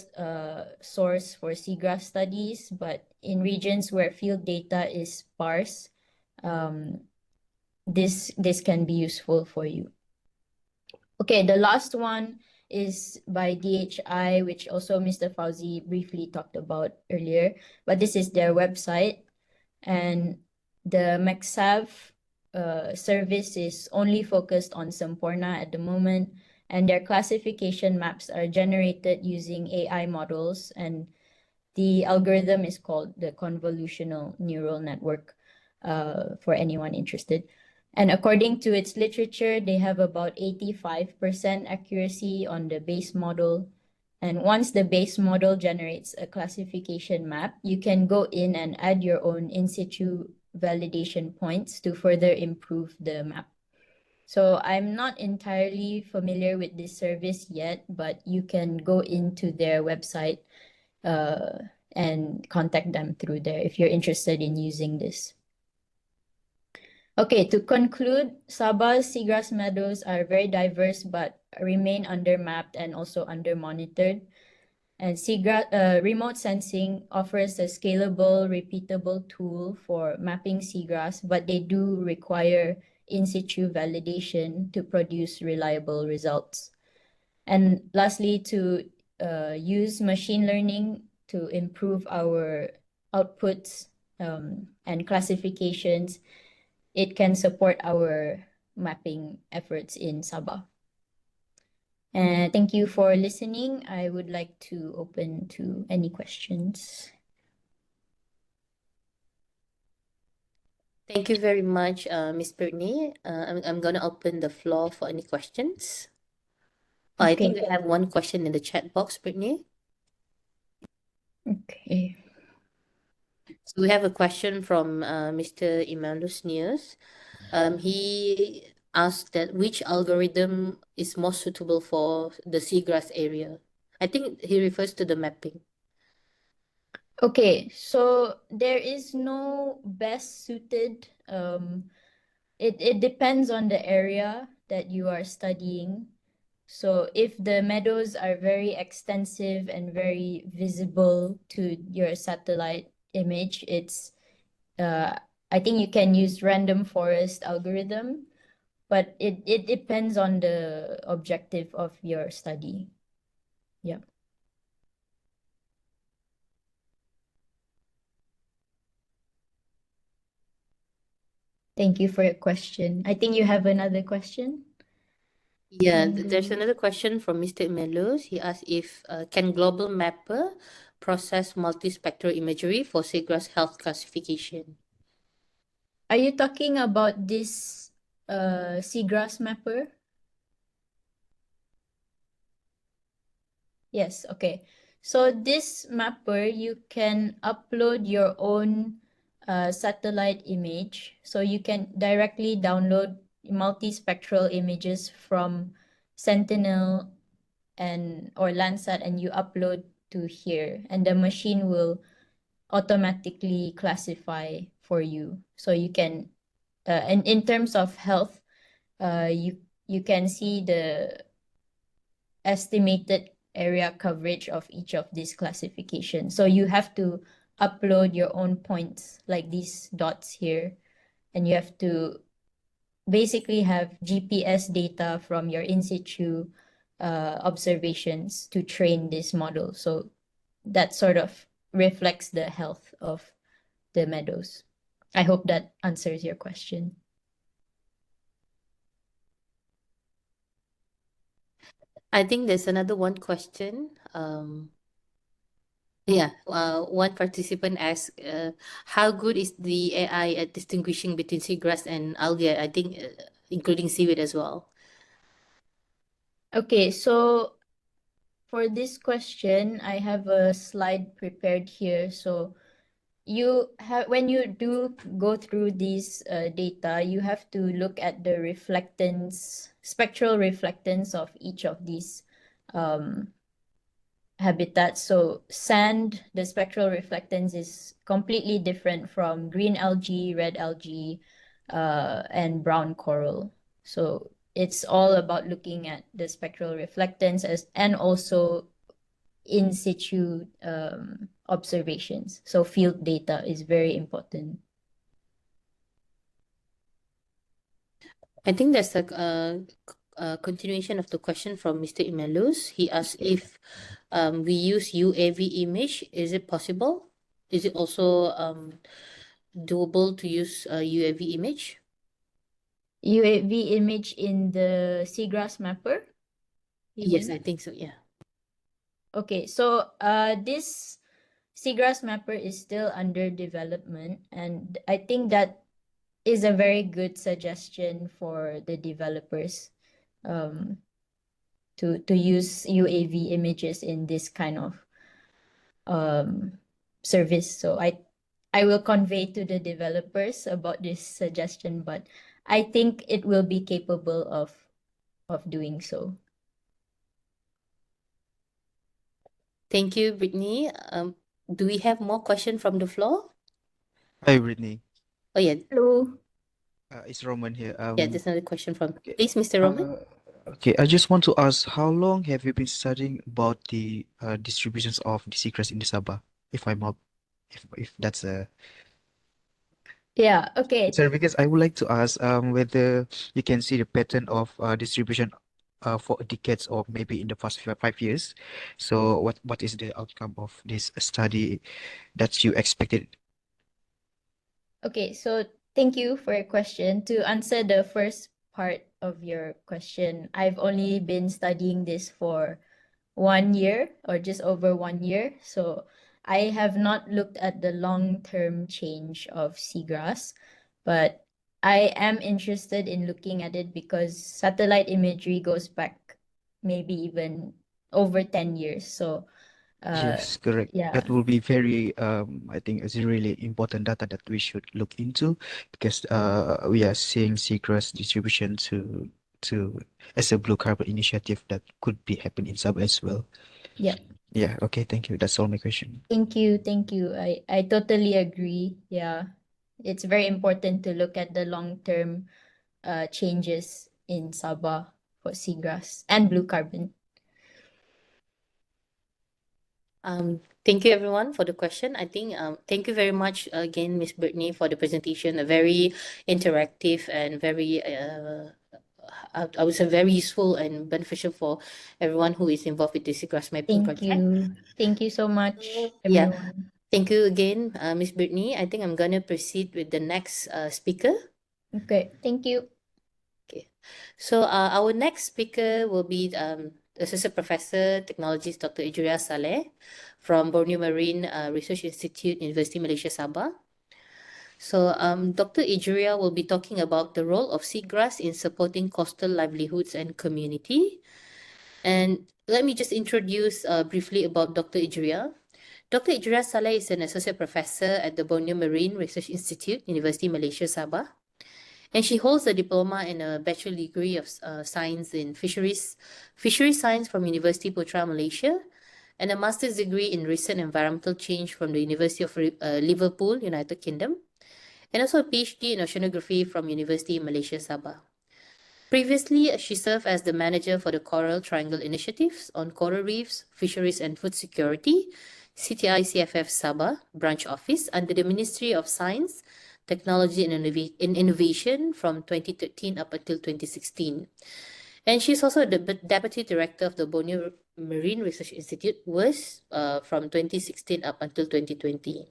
source for seagrass studies, but in regions where field data is sparse, this can be useful for you. Okay, the last one is by DHI, which also Mr. Fauzi briefly talked about earlier, but this is their website, and the MaxSav service is only focused on Semporna at the moment, and their classification maps are generated using AI models, and the algorithm is called the convolutional neural network for anyone interested. And according to its literature, they have about 85% accuracy on the base model. And once the base model generates a classification map, you can go in and add your own in situ validation points to further improve the map. So I'm not entirely familiar with this service yet, but you can go into their website and contact them through there if you're interested in using this. Okay, to conclude, Sabah's seagrass meadows are very diverse but remain under-mapped and also under-monitored. And remote sensing offers a scalable, repeatable tool for mapping seagrass, but they do require in situ validation to produce reliable results. And lastly, to use machine learning to improve our outputs and classifications, it can support our mapping efforts in Sabah. And thank you for listening. I would like to open to any questions.
Thank you very much, Ms. Brittany. I'm going to open the floor for any questions. I think
Okay.
we have one question in the chat box, Brittany.
Okay.
So we have a question from Mr. Emmanuel News. He asked that which algorithm is most suitable for the seagrass area. I think he refers to the mapping.
Okay, so there is no best suited. It depends on the area that you are studying. So if the meadows are very extensive and very visible to your satellite image, I think you can use random forest algorithm, but it depends on the objective of your study. Yeah.
Thank you for your question.
I think you have another question.
Yeah, there's another question from Mr. Melos. He asked if can Global Mapper process multispectral imagery for seagrass health classification?
Are you talking about this Seagrass mapper? Yes, okay. So this mapper, you can upload your own satellite image. So you can directly download multispectral images from Sentinel or Landsat, and you upload to here, and the machine will automatically classify for you. So you can, and in terms of health, you can see the estimated area coverage of each of these classifications. So you have to upload your own points like these dots here, and you have to basically have GPS data from your in situ observations to train this model. So that sort of reflects the health of the meadows. I hope that answers your question.
I think there's another one question. One participant asked, how good is the AI at distinguishing between seagrass and algae? I think including seaweed as well.
Okay, so for this question, I have a slide prepared here. So when you do go through these data, you have to look at the spectral reflectance of each of these habitats. So sand, the spectral reflectance is completely different from green algae, red algae, and brown coral. So it's all about looking at the spectral reflectance and also in situ observations. So field data is very important.
I think there's a continuation of the question from Mr. Imelus. He asked if we use UAV image. Is it possible? Is it also doable to use a UAV image?
UAV image in the seagrass mapper?
Yes, I think so, yeah.
Okay, so this Seagrass mapper is still under development, and I think that is a very good suggestion for the developers to use UAV images in this kind of service. So I will convey to the developers about this suggestion, but I think it will be capable of doing so.
Thank you, Brittany. Do we have more questions from the floor?
Hi, Brittany.
Oh, yeah.
Hello.
It's Roman here.
Yeah, there's another question from,
okay.
please, Mr. Roman.
Okay, I just want to ask, how long have you been studying about the distributions of the seagrass in the Sabah? If that's a
Yeah, okay.
sorry, because I would like to ask whether you can see the pattern of distribution for decades or maybe in the past 5 years. So what is the outcome of this study that you expected?
Okay, so thank you for your question. To answer the first part of your question, I've only been studying this for 1 year or just over 1 year. So I have not looked at the long-term change of seagrass, but I am interested in looking at it because satellite imagery goes back maybe even over 10 years. So
Yes, correct.
yeah,
That will be very, I think it's really important data that we should look into because we are seeing seagrass distribution to as a blue carbon initiative that could be happen in Sabah as well.
yeah.
Yeah, okay, thank you. That's all my question.
Thank you, thank you. I totally agree. Yeah, it's very important to look at the long-term changes in Sabah for seagrass and blue carbon.
Thank you everyone for the question. I think thank you very much again, Miss Brittany, for the presentation. A very interactive and very I would say very useful and beneficial for everyone who is involved with the seagrass mapping
Thank
project.
you. Thank you so much,
Yeah,
everyone.
thank you again, Miss Brittany. I think I'm gonna proceed with the next speaker.
Okay, thank you.
Okay, so our next speaker will be Associate Professor Technologist Dr. Ijria Saleh from Borneo Marine Research Institute, University Malaysia Sabah. So Dr. Ijria will be talking about the role of seagrass in supporting coastal livelihoods and community. And let me just introduce briefly about Dr. Ijria. Dr. Ijria Saleh is an associate professor at the Borneo Marine Research Institute, University Malaysia Sabah. And she holds a diploma and a bachelor degree of science in fisheries science from University Putra Malaysia, and a master's degree in recent environmental change from the University of Liverpool, United Kingdom, and also a PhD in oceanography from University Malaysia Sabah. Previously, she served as the manager for the Coral Triangle Initiatives on Coral Reefs, Fisheries and Food Security, CTI-CFF Sabah branch office under the Ministry of Science, Technology and Innovation from 2013 up until 2016. And she's also the Deputy Director of the Borneo Marine Research Institute, was from 2016 up until 2020.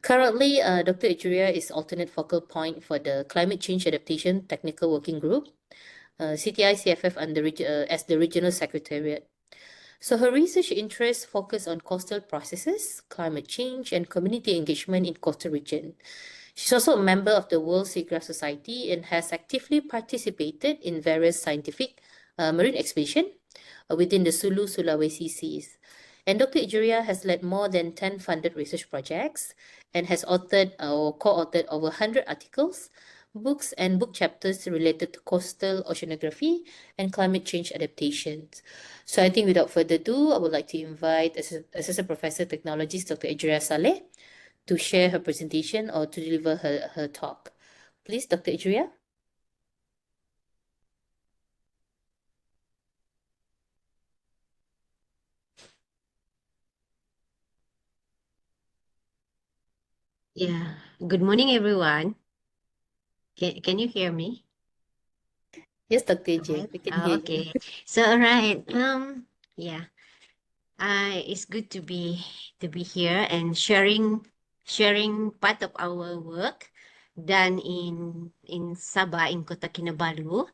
Currently, Dr. Ijria is alternate focal point for the Climate Change Adaptation Technical Working Group, CTI-CFF as the Regional Secretariat. So her research interests focus on coastal processes, climate change, and community engagement in coastal region. She's also a member of the World Seagrass Society and has actively participated in various scientific marine expeditions within the Sulu, Sulawesi Seas. And Dr. Ijria has led more than 10 funded research projects and has authored or co-authored over 100 articles, books, and book chapters related to coastal oceanography and climate change adaptations. So I think without further ado, I would like to invite Assistant Professor Technologist Dr. Ijria Saleh to share her presentation or to deliver her talk. Please, Dr. Ijria.
Yeah. Good morning, everyone. Can you hear me?
Yes, Dr. Ijria, we can hear you.
Okay. So, all right. Yeah. It's good to be here and sharing part of our work done in Sabah in Kota Kinabalu.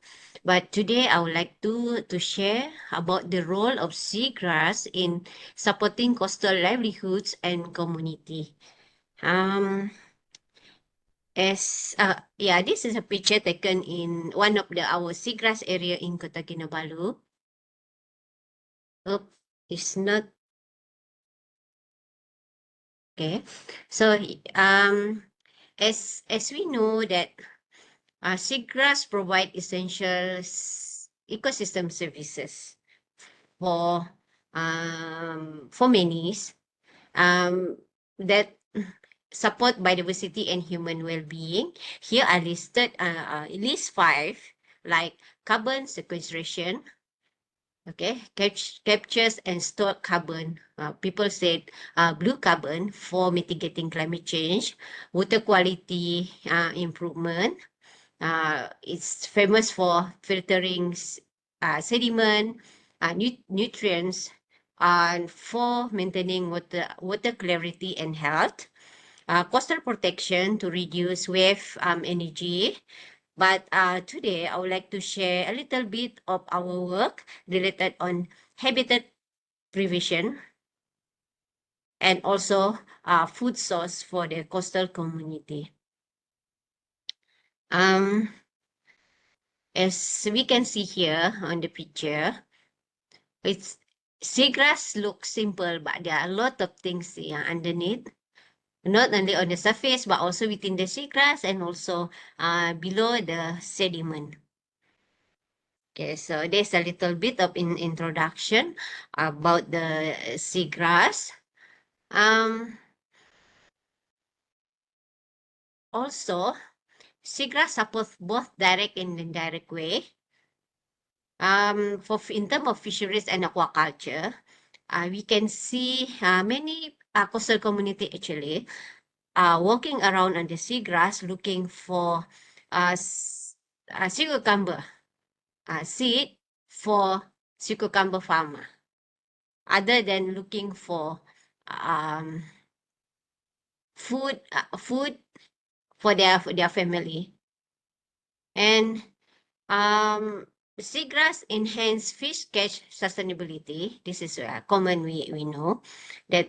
But today I would like to share about the role of seagrass in supporting coastal livelihoods and community. This is a picture taken in one of our seagrass area in Kota Kinabalu. Oh, it's not okay. So as we know that seagrass provide essential ecosystem services for many that support biodiversity and human well-being. Here are listed list 5, like carbon sequestration. Okay, captures and store carbon. People said blue carbon for mitigating climate change, water quality improvement. It's famous for filtering sediment, nutrients, and for maintaining water clarity and health. Coastal protection to reduce wave energy. But today I would like to share a little bit of our work related on habitat preservation and also food source for the coastal community. As we can see here on the picture, seagrass looks simple, but there are a lot of things underneath, not only on the surface, but also within the seagrass and also below the sediment. Okay, so there's a little bit of introduction about the seagrass. Also, seagrass supports both direct and indirect way. In terms of fisheries and aquaculture, we can see many coastal community actually walking around on the seagrass looking for sea cucumber seed for sea cucumber farmer, other than looking for um, food for their family. And seagrass enhance fish catch sustainability. This is common, we know that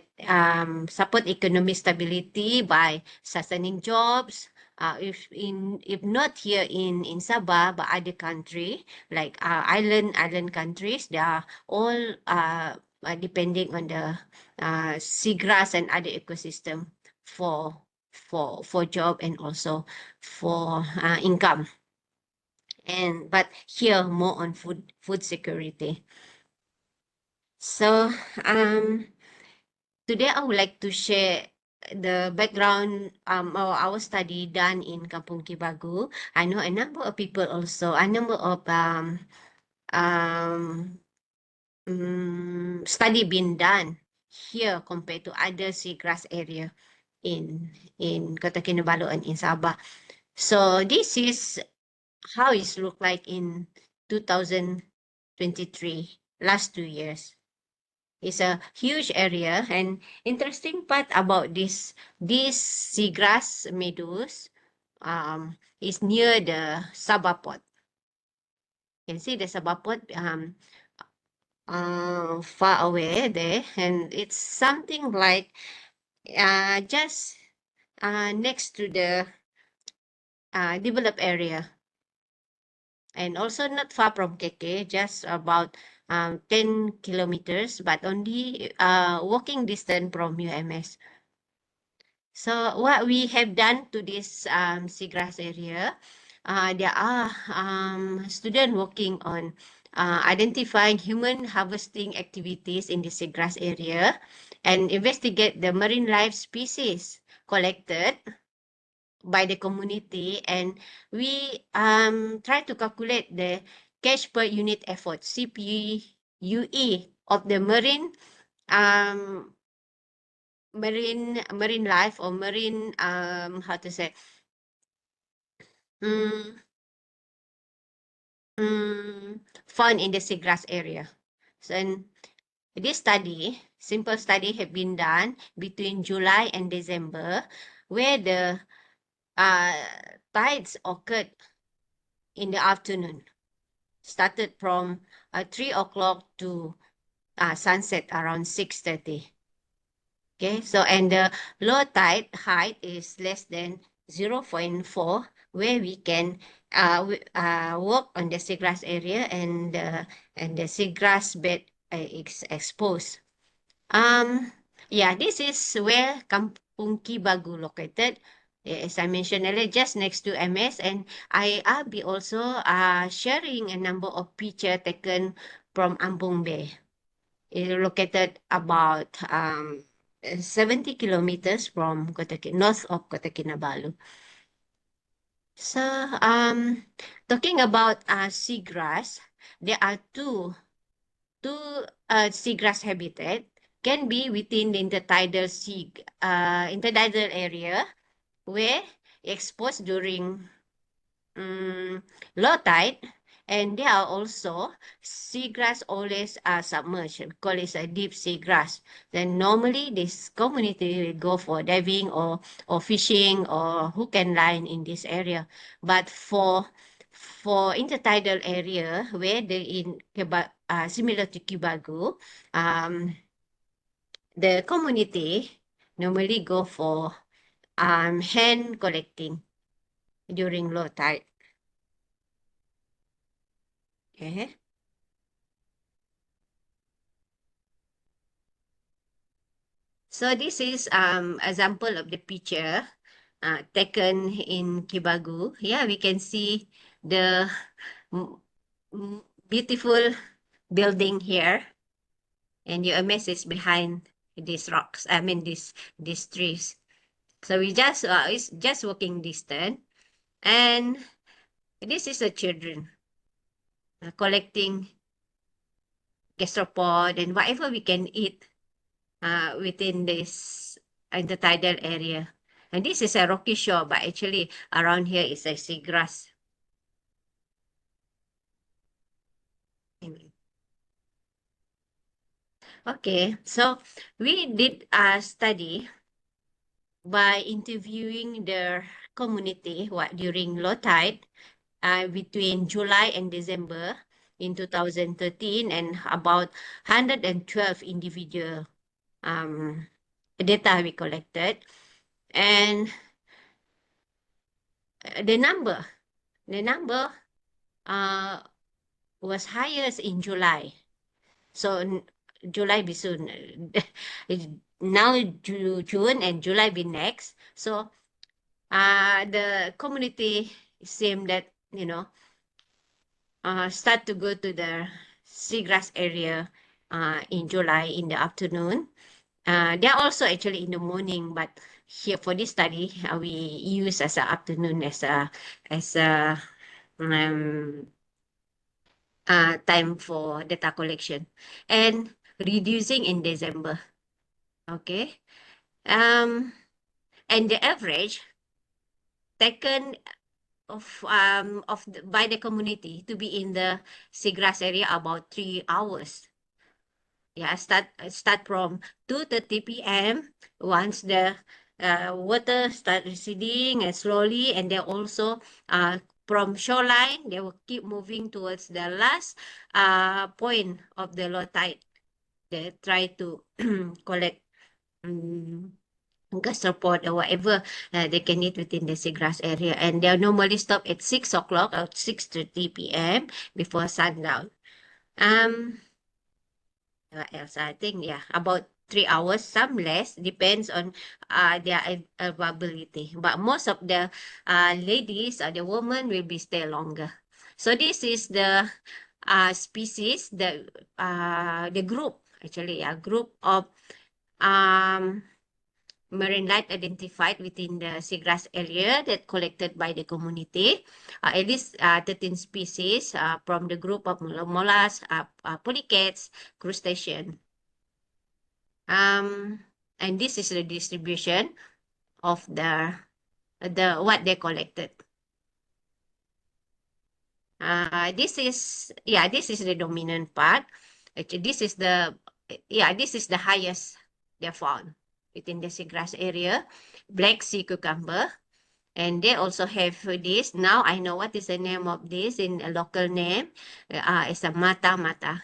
support economic stability by sustaining jobs. If not here in Sabah, but other country like island countries, they are all depending on the seagrass and other ecosystem for job and also for income. But here more on food security. So today I would like to share the background of our study done in Kampung Kibagu. I know a number of people also, a number of study been done here compared to other seagrass area in Kota Kinabalu and in Sabah. So this is how it looked like in 2023, last 2 years. It's a huge area, and interesting part about this seagrass meadows is near the Sabah Port. You can see the Sabah Port far away there, and it's something like just next to the developed area. And also not far from KK, just about 10 kilometers, but only walking distance from UMS. So what we have done to this seagrass area, there are students working on identifying human harvesting activities in the seagrass area and investigate the marine life species collected by the community, and we try to calculate the catch per unit effort CPUE of the marine life or marine how to say found in the seagrass area. So this study, simple study, have been done between July and December, where the tides occurred in the afternoon, started from 3 o'clock to sunset around 6:30. Okay, so and the low tide height is less than 0.4, where we can walk on the seagrass area and the seagrass bed is exposed. Yeah, this is where Kampung Kibagu located. As I mentioned earlier, just next to MS, and I'll be also sharing a number of pictures taken from Ambung Bay. It's located about 70 kilometers from north of Kota Kinabalu. So talking about seagrass, there are two seagrass habitat can be within the intertidal area where exposed during low tide, and there are also seagrass always submerged. We call it a deep seagrass. Then normally this community will go for diving or fishing or hook and line in this area. But for intertidal area where similar to Kibagu, the community normally go for hand collecting during low tide. Okay. So this is example of the picture taken in Kibagu. Yeah, we can see the beautiful building here, and your mess is behind these rocks. I mean these trees. So we just it's just walking distance, and this is the children collecting gastropod and whatever we can eat within this intertidal area. And this is a rocky shore, but actually around here is a seagrass. Okay, so we did a study by interviewing the community during low tide between July and December in 2013, and about 112 individual data we collected. And the number was highest in July. So July be soon. Now June and July be next. So the community seem that, start to go to the seagrass area in July in the afternoon. They are also actually in the morning, but here for this study, we use as a afternoon as a um, time for data collection, and reducing in December. Okay. And the average taken by the community to be in the seagrass area about 3 hours. Yeah, start from 2:30 p.m. once the water start receding and slowly, and then also from shoreline they will keep moving towards the last point of the low tide. They try to collect gastropod or whatever they can eat within the seagrass area, and they'll normally stop at 6 o'clock or 6:30 p.m. before sundown. What else? I think, yeah, about 3 hours, some less, depends on their availability. But most of the ladies or the women will be stay longer. So this is the species, the group, actually, a group of marine life identified within the seagrass area that collected by the community. At least 13 species from the group of mollusks, polychaetes, crustacean. And this is the distribution of the what they collected. This is the dominant part. Actually, this is the highest they found within the seagrass area. Black sea cucumber. And they also have this. Now I know what is the name of this in a local name. It's a mata.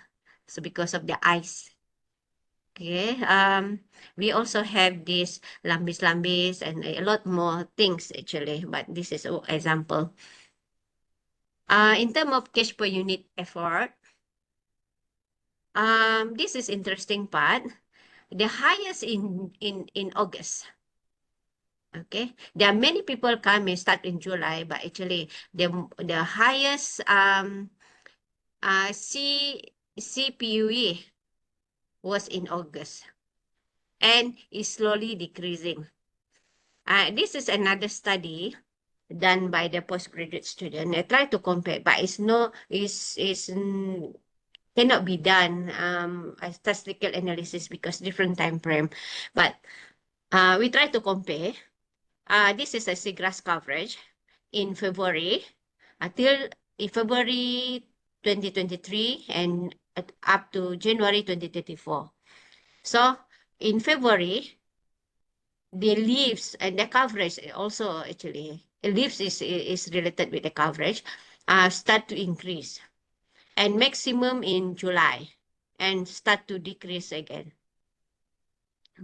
So because of the ice. Okay. We also have this lambis and a lot more things actually, but this is an example. In terms of cash per unit effort, this is interesting part. The highest in August. Okay, there are many people come and start in July, but actually the highest CPUE was in August, and is slowly decreasing. This is another study done by the postgraduate student. I try to compare, but cannot be done a statistical analysis because different time frame. But we try to compare. This is a seagrass coverage in February until in February 2023 and up to January 2024. So in February, the leaves and the coverage also actually leaves is related with the coverage start to increase, and maximum in July and start to decrease again.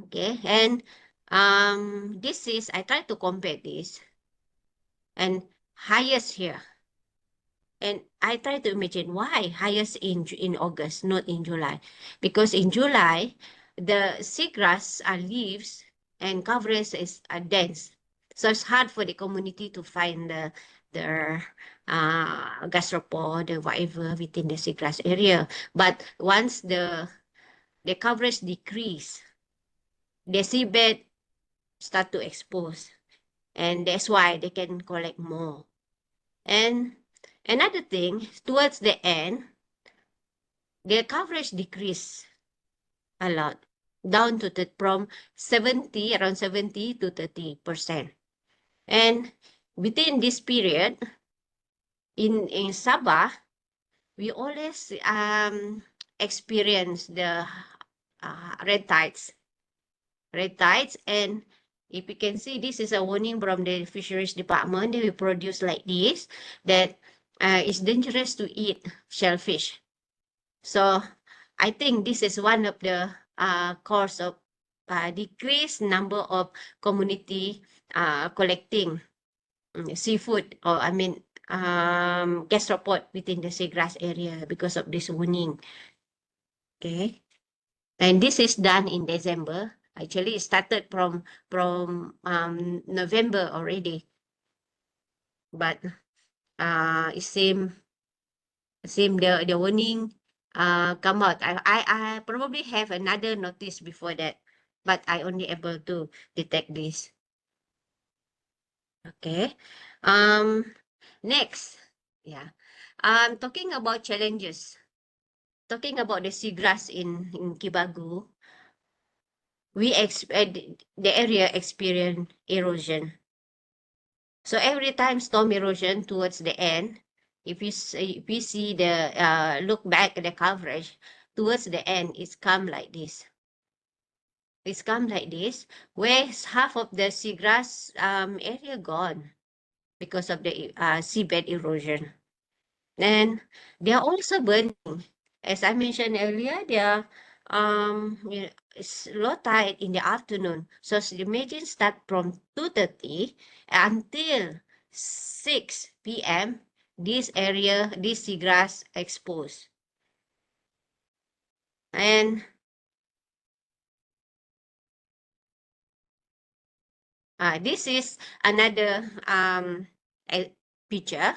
Okay, and this is I try to compare this and highest here, and I try to imagine why highest in August, not in July, because in July the seagrass leaves and coverage is dense. So it's hard for the community to find the gastropod or whatever within the seagrass area. But once the coverage decrease, the seabed start to expose. And that's why they can collect more. And another thing, towards the end, the coverage decrease a lot, down to from 70, around 70 to 30%. And within this period, in Sabah, we always experience the red tides. Red tides, and if you can see, this is a warning from the fisheries department. They will produce like this, that it's dangerous to eat shellfish. So I think this is one of the cause of decreased number of community collecting seafood, or I mean gastropod within the seagrass area because of this warning. Okay, and this is done in December. Actually, it started from November already, but it seems the warning come out. I probably have another notice before that, but I only able to detect this. Okay. Next, yeah. Talking about challenges. Talking about the seagrass in Kibagu, the area experience erosion. So every time storm erosion towards the end, if you see the look back at the coverage towards the end, it's come like this. It's come like this, where half of the seagrass area gone because of the seabed erosion. And they are also burning. As I mentioned earlier, they are it's low tide in the afternoon. So imagine start from 2:30 until 6 p.m. This area, this seagrass exposed. And this is another picture.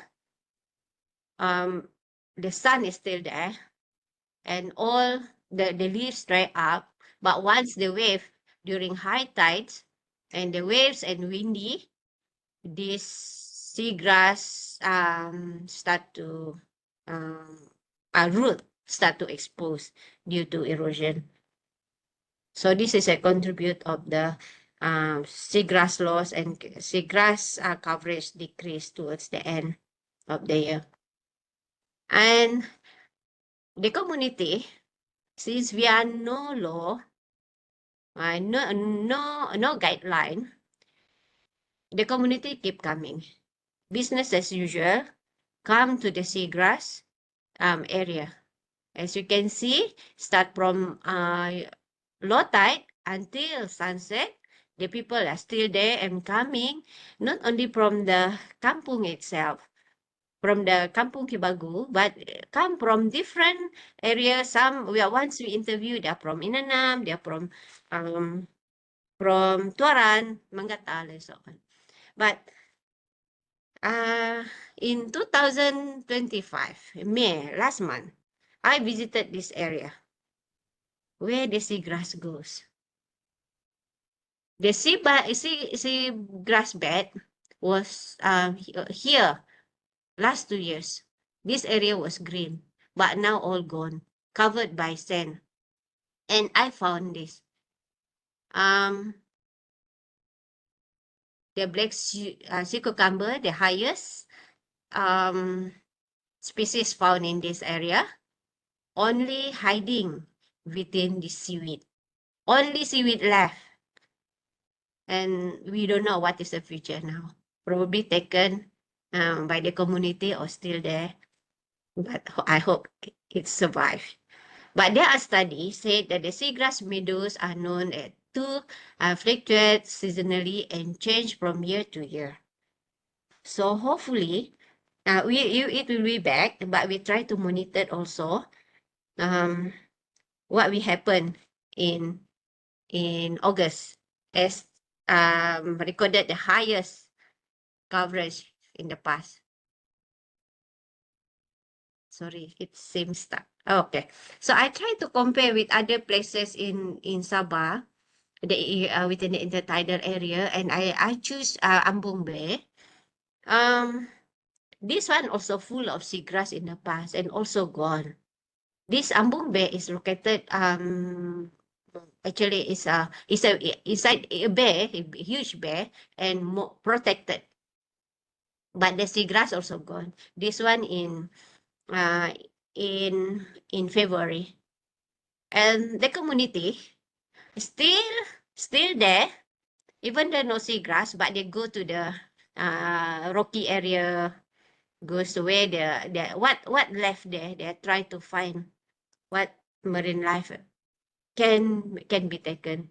The sun is still there, and all the leaves dry up. But once the wave during high tides and the waves and windy, this seagrass start to root start to expose due to erosion. So this is a contribute of the seagrass loss and seagrass coverage decrease towards the end of the year. And the community, since we are no law, no guideline, the community keep coming. Business as usual, come to the seagrass area. As you can see, start from low tide until sunset, the people are still there and coming, not only from the kampung itself, from the Kampung Kibagu, but come from different areas. Some once we interview, they are from Inanam, they are from Tuaran, Mangatal, and so on. But in 2025, May, last month, I visited this area where the seagrass goes. The seagrass bed was here last 2 years. This area was green, but now all gone, covered by sand. And I found this. The black sea cucumber, the highest species found in this area, only hiding within the seaweed. Only seaweed left. And we don't know what is the future now. Probably taken by the community or still there. But I hope it survived. But there are studies said that the seagrass meadows are known to fluctuate seasonally and change from year to year. So hopefully, it will be back, but we try to monitor also what will happen in August, as recorded the highest coverage in the past. Sorry, it seems stuck. Okay, so I try to compare with other places in Sabah, within the intertidal area, and I choose Ambung Bay. This one also full of seagrass in the past and also gone. This Ambung Bay is located actually is a bear, a huge bear, and more protected. But the seagrass also gone. This one uh in February, and the community still there, even though no seagrass, but they go to the rocky area, goes to where the what left there. They try to find what marine life can be taken.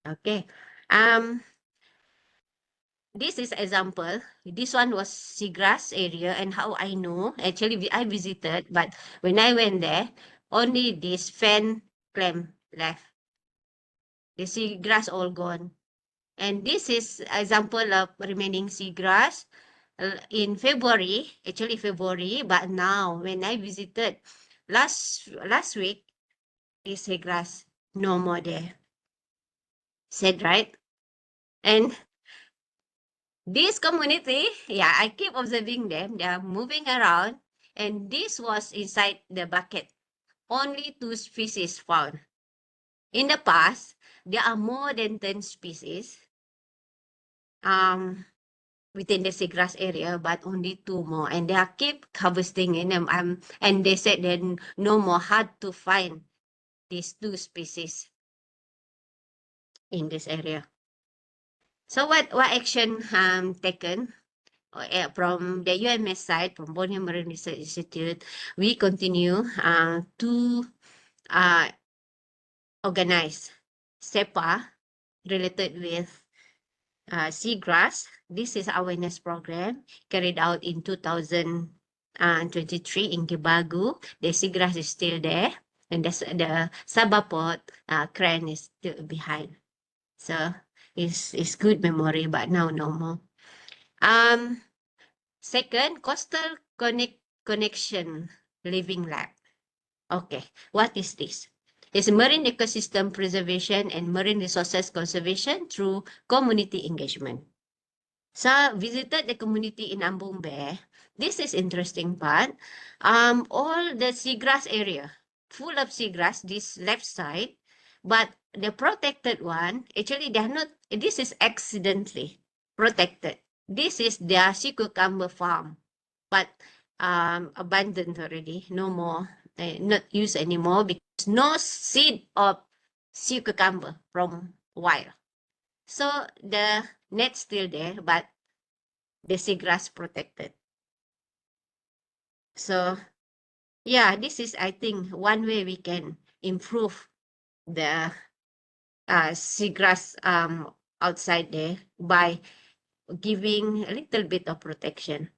Okay. This is example. This one was seagrass area, and how I know, actually I visited, but when I went there, only this fan clam left. The seagrass all gone. And this is example of remaining seagrass in February, actually February, but now when I visited last week, this seagrass no more there. Said right? And this community, yeah, I keep observing them. They are moving around, and this was inside the bucket. Only 2 species found. In the past, there are more than 10 species within the seagrass area, but only 2 more, and they are keep harvesting in them. And they said then no more hard to find these 2 species in this area. So what action taken? From the UMS side, from Borneo Marine Research Institute, we continue to organize SEPA related with seagrass. This is awareness program carried out in 2023 in Gibagu. The seagrass is still there, and the Sabah port crane is still behind. So it's good memory, but now no more. Second, coastal connection living lab. Okay, what is this? It's marine ecosystem preservation and marine resources conservation through community engagement. So visited the community in Ambung Bay. This is interesting part. All the seagrass area, full of seagrass, this left side, but the protected one, actually they are not, this is accidentally protected. This is their sea cucumber farm, but abandoned already, no more, not used anymore because no seed of sea cucumber from wild. So the net's still there, but the seagrass protected. So yeah, this is, I think, one way we can improve the seagrass outside there by giving a little bit of protection.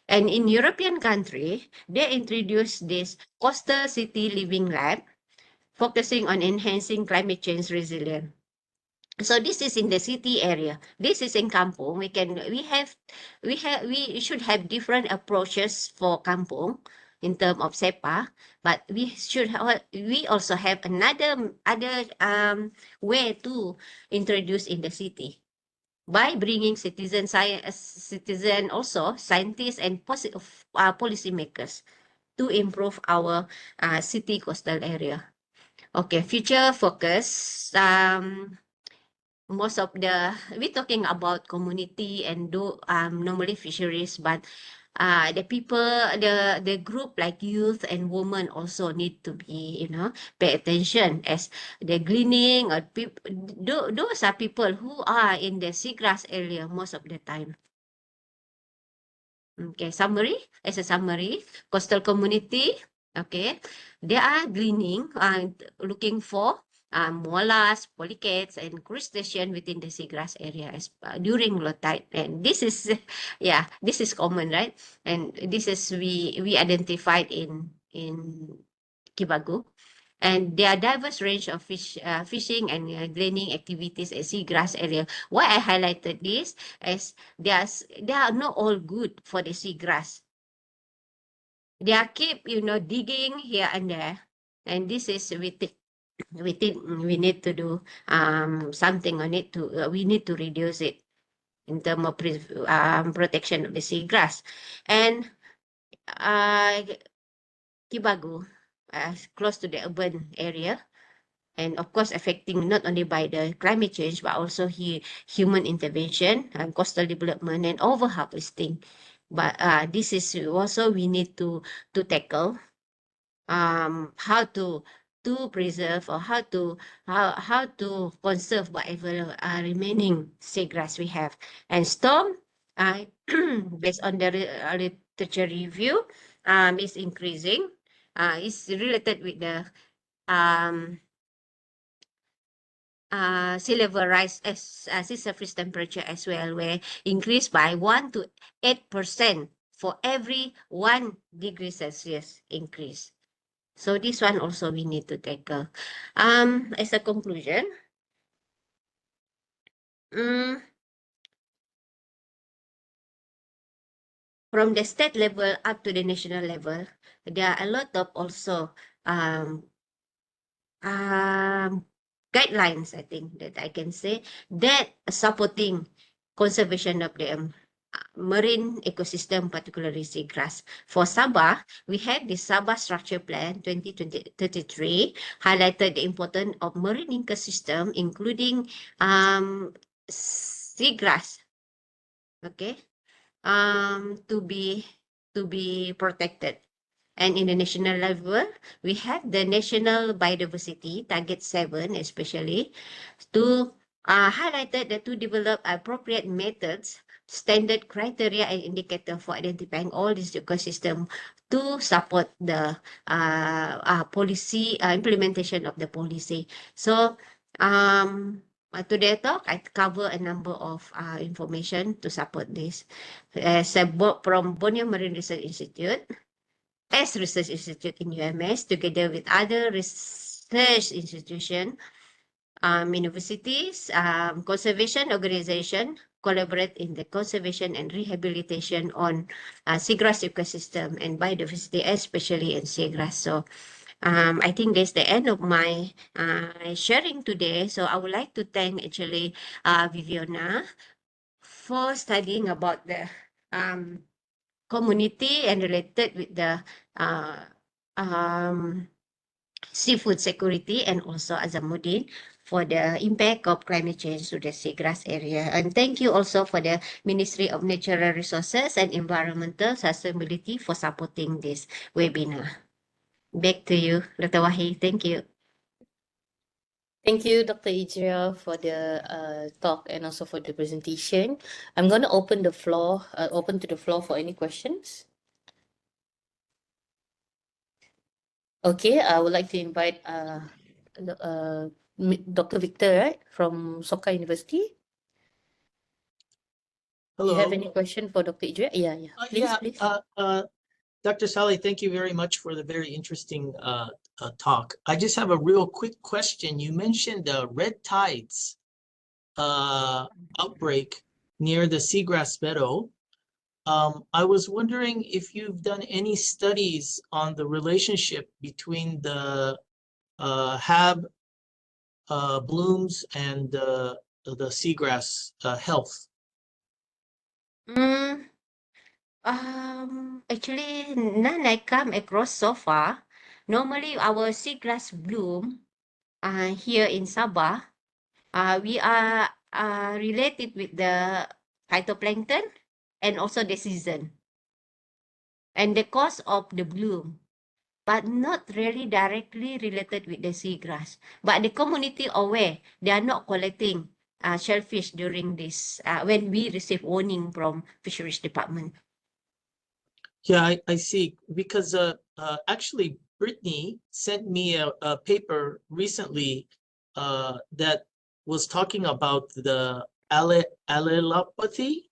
And in European country, they introduced this coastal city living lab, focusing on enhancing climate change resilience. So this is in the city area. This is in kampung. We should have different approaches for kampung in terms of SEPA, but we also have other way to introduce in the city by bringing scientists and policymakers to improve our city coastal area. Okay, future focus. Most of we're talking about community and normally fisheries, but the people, the group like youth and women also need to be, pay attention as the gleaning or those are people who are in the seagrass area most of the time. Okay, as a summary, coastal community, okay, they are gleaning, looking for mollusks, polychaetes, and crustacean within the seagrass area during low tide. And this is, yeah, this is common, right? And this is we identified in in Kibagu. And there are diverse range of fishing and gleaning activities at seagrass area. Why I highlighted this is they are not all good for the seagrass. They are keep, digging here and there. And this is we need to do something on it we need to reduce it in terms of protection of the seagrass. And Kibagu, close to the urban area, and of course affecting not only by the climate change but also human intervention and coastal development and overharvesting. But this is also we need to tackle how to preserve or how to conserve whatever remaining seagrass we have. And storm, based on the literature review, is increasing. It's related with the sea level rise as sea surface temperature as well, where increase by 1 to 8% for every 1 degree Celsius increase. So this one also we need to tackle. As a conclusion, from the state level up to the national level, there are a lot of also guidelines, I think, that I can say, that supporting conservation of the marine ecosystem, particularly seagrass. For Sabah, we have the Sabah Structure Plan 2033, highlighted the importance of marine ecosystem, including seagrass, okay, to be protected. And in the national level, we have the National Biodiversity Target 7, especially, to highlighted that to develop appropriate methods, standard criteria and indicator for identifying all these ecosystem to support the policy implementation of the policy. So today talk, I cover a number of information to support this. From Borneo Marine Research Institute, as research institute in UMS, together with other research institutions, universities, conservation organization, collaborate in the conservation and rehabilitation on seagrass ecosystem and biodiversity, especially in seagrass. So I think that's the end of my sharing today. So I would like to thank actually Viviana for studying about the community and related with the seafood security, and also Azamuddin for the impact of climate change to the seagrass area. And thank you also for the Ministry of Natural Resources and Environmental Sustainability for supporting this webinar. Back to you, Dr. Wahi. Thank you.
Thank you, Dr. Ijria, for the talk and also for the presentation. I'm going to open to the floor for any questions. Okay, I would like to invite Dr. Victor, right, from Soka University. Do you have
Hello.
any question for Dr. Ijria? Yeah. Please.
Dr. Sally, thank you very much for the very interesting talk. I just have a real quick question. You mentioned red tides outbreak near the seagrass meadow. I was wondering if you've done any studies on the relationship between the hab blooms and the seagrass health.
Actually, none I come across so far. Normally, our seagrass bloom here in Sabah, we are related with the phytoplankton and also the season and the cause of the bloom, but not really directly related with the seagrass. But the community aware, they are not collecting shellfish during this when we receive warning from fisheries department.
Yeah, I see. Because actually, Brittany sent me a paper recently that was talking about the allelopathy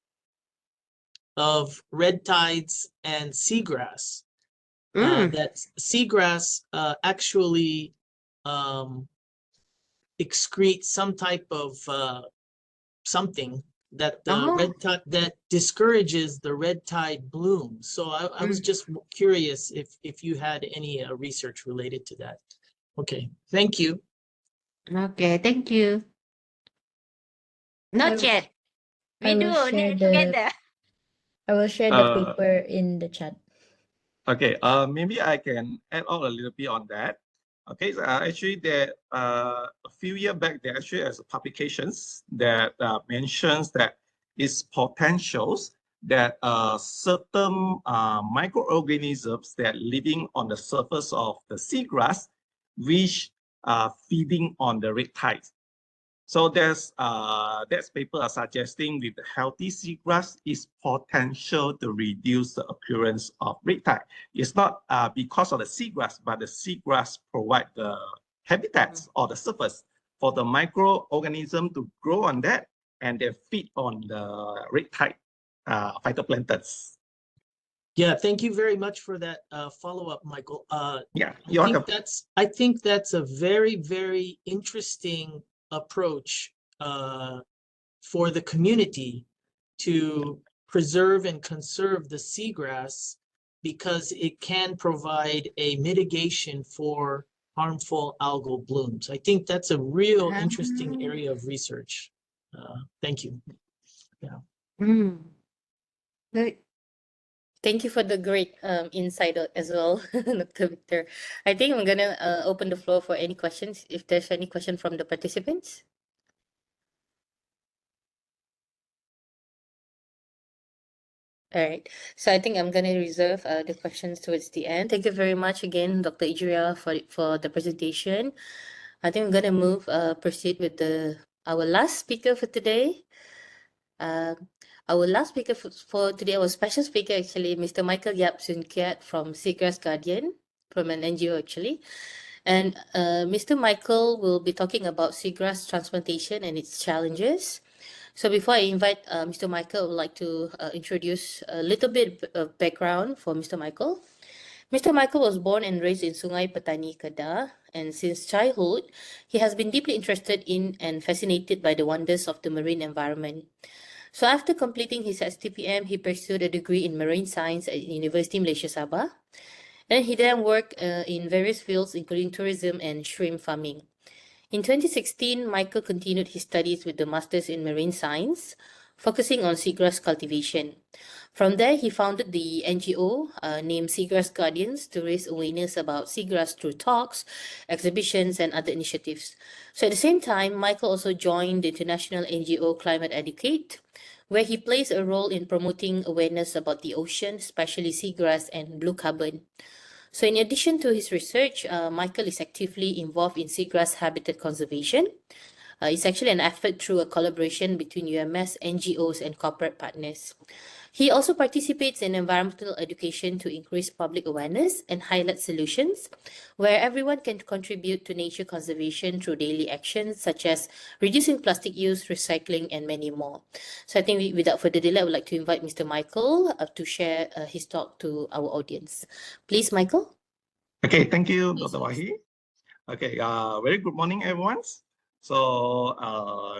of red tides and seagrass. that seagrass actually excrete some type of something that the red tide that discourages the red tide bloom. So I was just curious if you had any research related to that. Okay, thank you.
Okay, thank you. Not yet. We
I
do
will share
together.
I will share the paper in the chat.
Okay, maybe I can add on a little bit on that. Okay, so actually there a few years back there actually has publications that mentions that its potentials that certain microorganisms that living on the surface of the seagrass, which are feeding on the red tide. So there's that paper are suggesting with the healthy seagrass is potential to reduce the occurrence of red tide. It's not because of the seagrass, but the seagrass provide the habitats or the surface for the microorganism to grow on that, and they feed on the red tide phytoplanktons.
Yeah, thank you very much for that follow-up, Michael.
Yeah, you're welcome.
I think that's a very, very interesting approach for the community to preserve and conserve the seagrass, because it can provide a mitigation for harmful algal blooms. I think that's a real interesting area of research. Thank you. Yeah.
Good.
Thank you for the great insight as well, Dr. Victor. I think I'm gonna open the floor for any questions, if there's any question from the participants. All right, so I think I'm gonna reserve the questions towards the end. Thank you very much again, Dr. Idria, for the presentation. I think I'm gonna proceed with our last speaker for today. Our last speaker for today, our special speaker actually, Mr. Michael Yap Soon Kiat from Seagrass Guardian, from an NGO actually. And Mr. Michael will be talking about seagrass transplantation and its challenges. So before I invite Mr. Michael, I would like to introduce a little bit of background for Mr. Michael. Mr. Michael was born and raised in Sungai Petani, Kedah, and since childhood, he has been deeply interested in and fascinated by the wonders of the marine environment. So after completing his STPM, he pursued a degree in marine science at University Malaysia Sabah. And he then worked in various fields, including tourism and shrimp farming. In 2016, Michael continued his studies with the Masters in Marine Science, focusing on seagrass cultivation. From there, he founded the NGO named Seagrass Guardians to raise awareness about seagrass through talks, exhibitions, and other initiatives. So at the same time, Michael also joined the international NGO Climate Educate, where he plays a role in promoting awareness about the ocean, especially seagrass and blue carbon. So in addition to his research, Michael is actively involved in seagrass habitat conservation. It's actually an effort through a collaboration between UMS, NGOs, and corporate partners. He also participates in environmental education to increase public awareness and highlight solutions where everyone can contribute to nature conservation through daily actions such as reducing plastic use, recycling, and many more. So I think without further delay, I would like to invite Mr. Michael to share his talk to our audience. Please, Michael.
Okay, thank you, Dr. Wahi. Okay, very good morning, everyone. So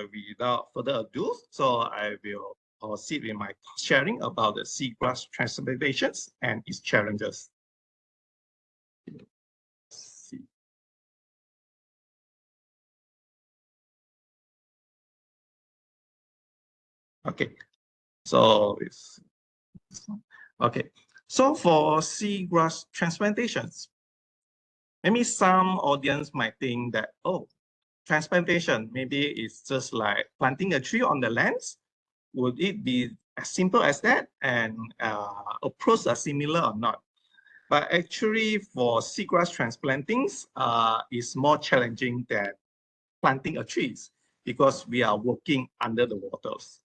without further ado, so I will proceed with my sharing about the seagrass transplantations and its challenges. Okay, so okay. So for seagrass transplantations, maybe some audience might think that, oh, transplantation maybe it's just like planting a tree on the lands. Would it be as simple as that? And approach are similar or not? But actually, for seagrass transplantings, is more challenging than planting a trees because we are working under the waters.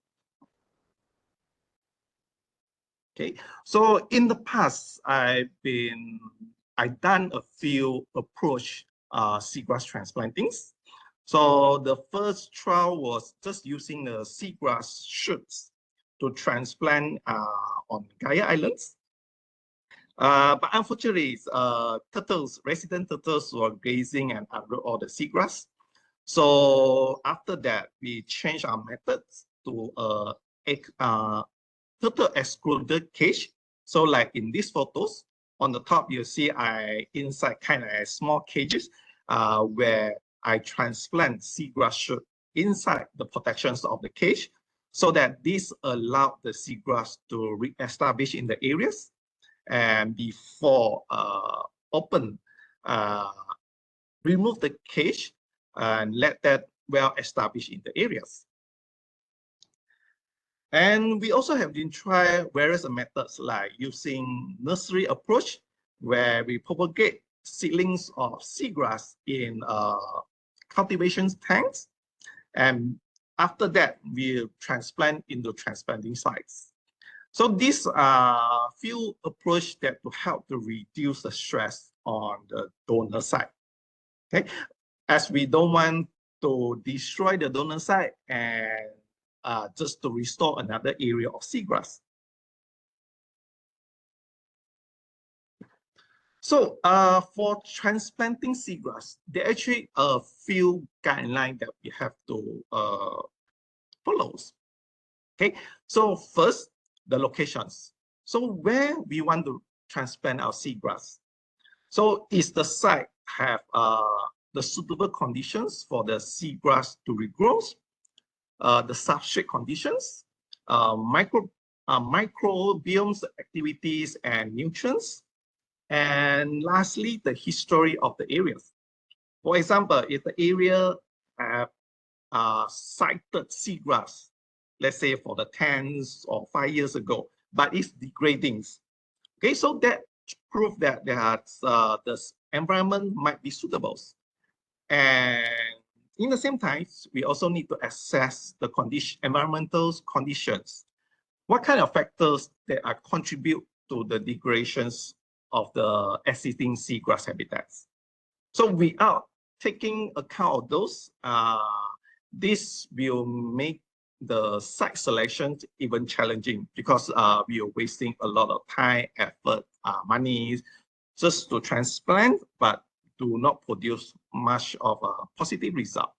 Okay, so in the past, I've done a few approach seagrass transplantings. So the first trial was just using the seagrass shoots to transplant on Gaia Islands. But unfortunately, resident turtles were grazing and unroot all the seagrass. So after that, we changed our methods to a turtle excluded cage. So like in these photos, on the top, you see inside kind of small cages where I transplant seagrass shoot inside the protections of the cage so that this allowed the seagrass to re-establish in the areas and before remove the cage and let that well established in the areas. And we also have been trying various methods like using nursery approach, where we propagate seedlings of seagrass in cultivation tanks. And after that, we transplant into transplanting sites. So these are few approaches that to help to reduce the stress on the donor site. Okay, as we don't want to destroy the donor site and just to restore another area of seagrass. So for transplanting seagrass, there are actually a few guidelines that we have to follow. Okay, so first, the locations. So where we want to transplant our seagrass. So is the site have the suitable conditions for the seagrass to regrow, the substrate conditions, microbiomes activities and nutrients, and lastly, the history of the areas. For example, if the area have sited seagrass, let's say for the 10 or 5 years ago, but it's degrading. Okay, so that prove that the environment might be suitable. And in the same time, we also need to assess the environmental conditions. What kind of factors that are contribute to the degradations of the existing seagrass habitats? So without taking account of those, this will make the site selection even challenging because we are wasting a lot of time, effort, money just to transplant, but do not produce much of a positive result.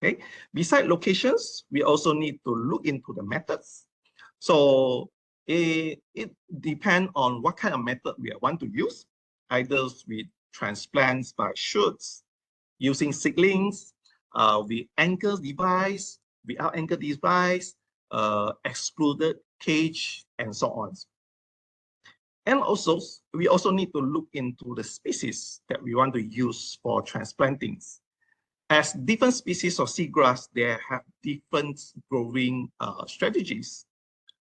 Okay. Besides locations, we also need to look into the methods. So it depends on what kind of method we want to use. Either we transplants by shoots, using seedlings, with anchor device, without anchor device, excluded cage, and so on. And also, we also need to look into the species that we want to use for transplanting. As different species of seagrass, they have different growing strategies.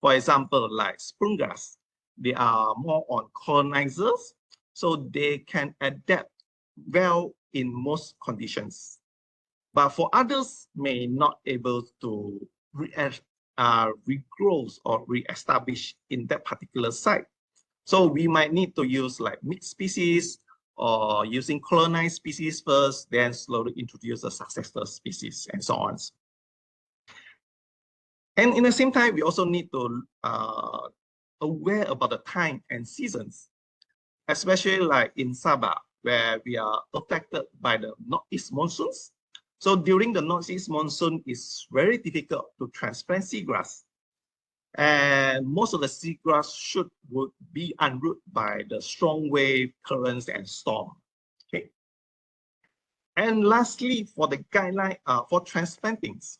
For example, like sprucegrass, they are more on colonizers, so they can adapt well in most conditions. But for others, may not able to regrow or re-establish in that particular site. So we might need to use like mixed species or using colonized species first, then slowly introduce a successor species and so on. And in the same time, we also need to aware about the time and seasons, especially like in Sabah, where we are affected by the northeast monsoons. So during the northeast monsoon, it's very difficult to transplant seagrass. And most of the seagrass would be unrooted by the strong wave, currents, and storm. Okay. And lastly, for the guideline for transplantings,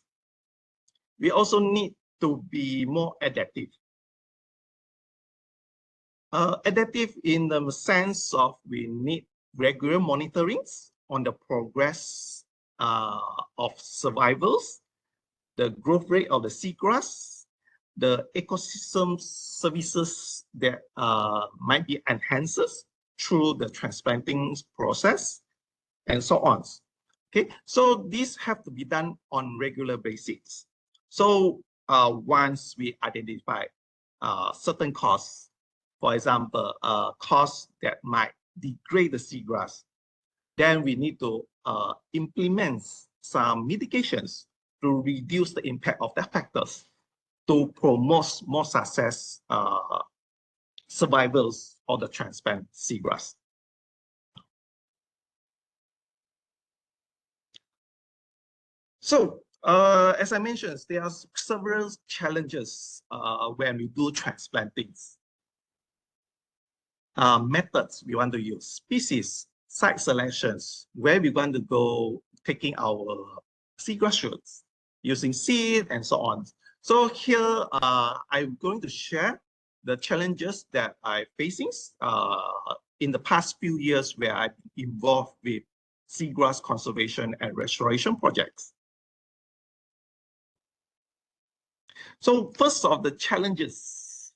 we also need to be more adaptive. Adaptive in the sense of we need regular monitorings on the progress of survivals, the growth rate of the seagrass, the ecosystem services that might be enhanced through the transplanting process, and so on. Okay, so these have to be done on regular basis. So once we identify certain costs, for example, costs that might degrade the seagrass, then we need to implement some mitigations to reduce the impact of the factors to promote more success survivals of the transplant seagrass. So, as I mentioned, there are several challenges when we do transplantings. Methods we want to use, species, site selections, where we want to go taking our seagrass shoots, using seed and so on. So here I'm going to share the challenges that I'm facing in the past few years where I've been involved with seagrass conservation and restoration projects. So first of the challenges,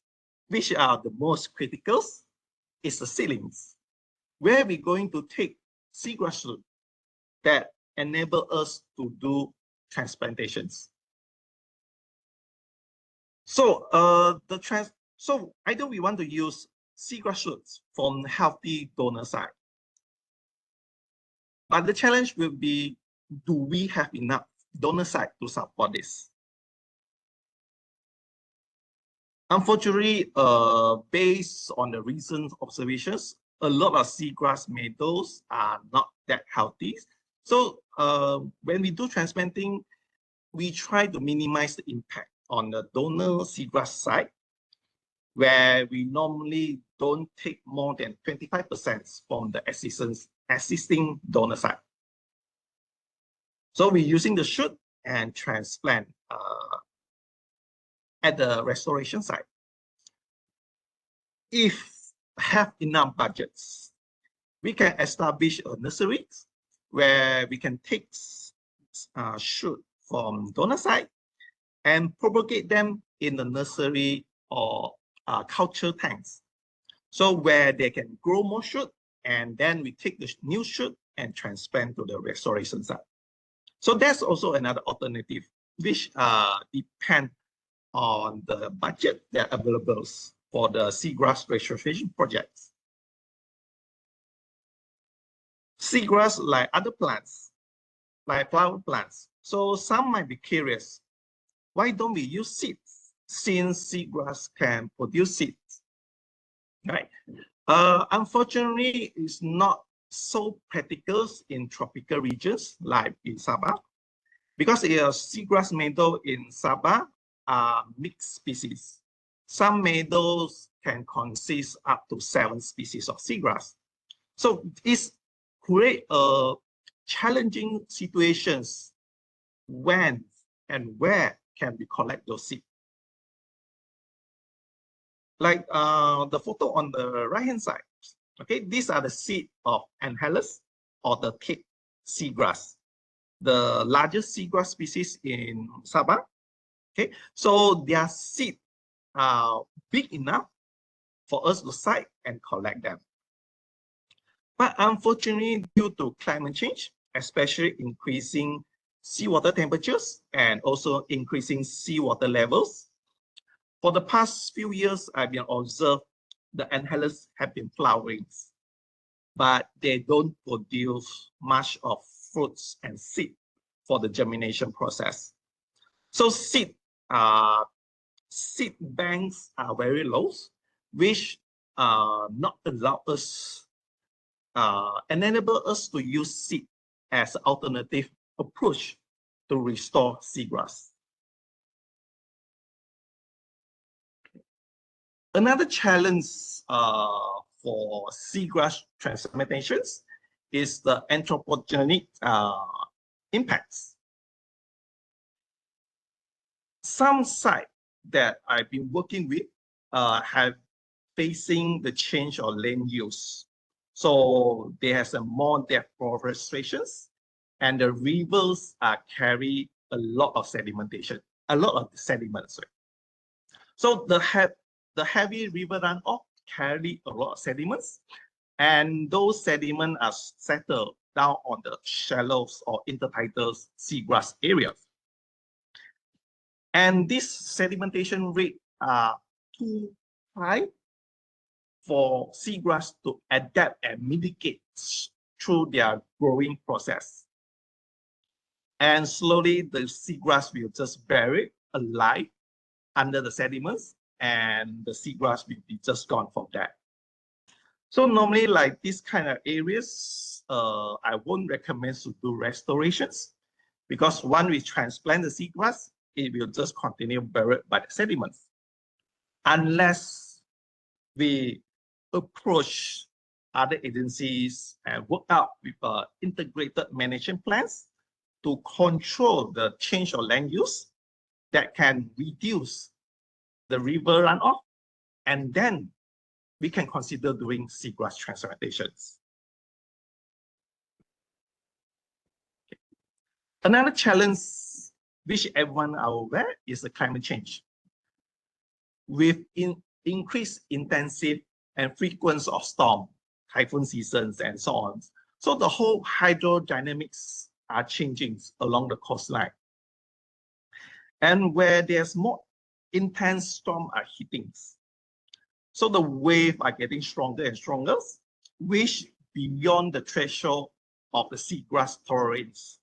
which are the most critical, is the seedlings, where we're going to take seagrass root that enable us to do transplantations. So so either we want to use seagrass roots from healthy donor site, but the challenge will be, do we have enough donor site to support this? Unfortunately, based on the recent observations, a lot of seagrass meadows are not that healthy. So when we do transplanting, we try to minimize the impact on the donor seagrass site, where we normally don't take more than 25% from the existing donor site. So we're using the shoot and transplant at the restoration site. If have enough budgets, we can establish a nursery where we can take shoot from donor site and propagate them in the nursery or culture tanks. So where they can grow more shoot, and then we take the new shoot and transplant to the restoration site. So that's also another alternative, which depend on the budget that available for the seagrass restoration projects. Seagrass, like other plants, like flower plants. So some might be curious, why don't we use seeds, since seagrass can produce seeds, right? Unfortunately, it's not so practical in tropical regions like in Sabah, because a seagrass meadow in Sabah are mixed species. Some meadows can consist up to 7 species of seagrass. So it's create a challenging situations when and where can we collect those seeds. Like the photo on the right-hand side, okay, these are the seed of Anhelus or the Cape seagrass, the largest seagrass species in Sabah. Okay, so their seed are big enough for us to sight and collect them. But unfortunately, due to climate change, especially increasing seawater temperatures and also increasing seawater levels, for the past few years, I've been observed the Anhelus have been flowering, but they don't produce much of fruits and seed for the germination process. So seed banks are very low, which not allow us and enable us to use seed as an alternative approach to restore seagrass. Another challenge for seagrass transplantations is the anthropogenic impacts. Some sites that I've been working with have facing the change of land use. So there has a more deforestations, and the rivers carry a lot of sedimentation, a lot of sediments. So the heavy river runoff carry a lot of sediments, and those sediments are settled down on the shallows or intertidal seagrass areas. And this sedimentation rate are too high for seagrass to adapt and mitigate through their growing process. And slowly the seagrass will just bury alive under the sediments and the seagrass will be just gone from that. So normally like this kind of areas, I won't recommend to do restorations, because when we transplant the seagrass, it will just continue buried by the sediments. Unless we approach other agencies and work out with integrated management plans to control the change of land use that can reduce the river runoff, and then we can consider doing seagrass transplantations. Another challenge, which everyone are aware, is the climate change. With increased intensive and frequency of storm, typhoon seasons, and so on. So the whole hydrodynamics are changing along the coastline. And where there's more intense storm are hitting. So the waves are getting stronger and stronger, which beyond the threshold of the seagrass tolerance.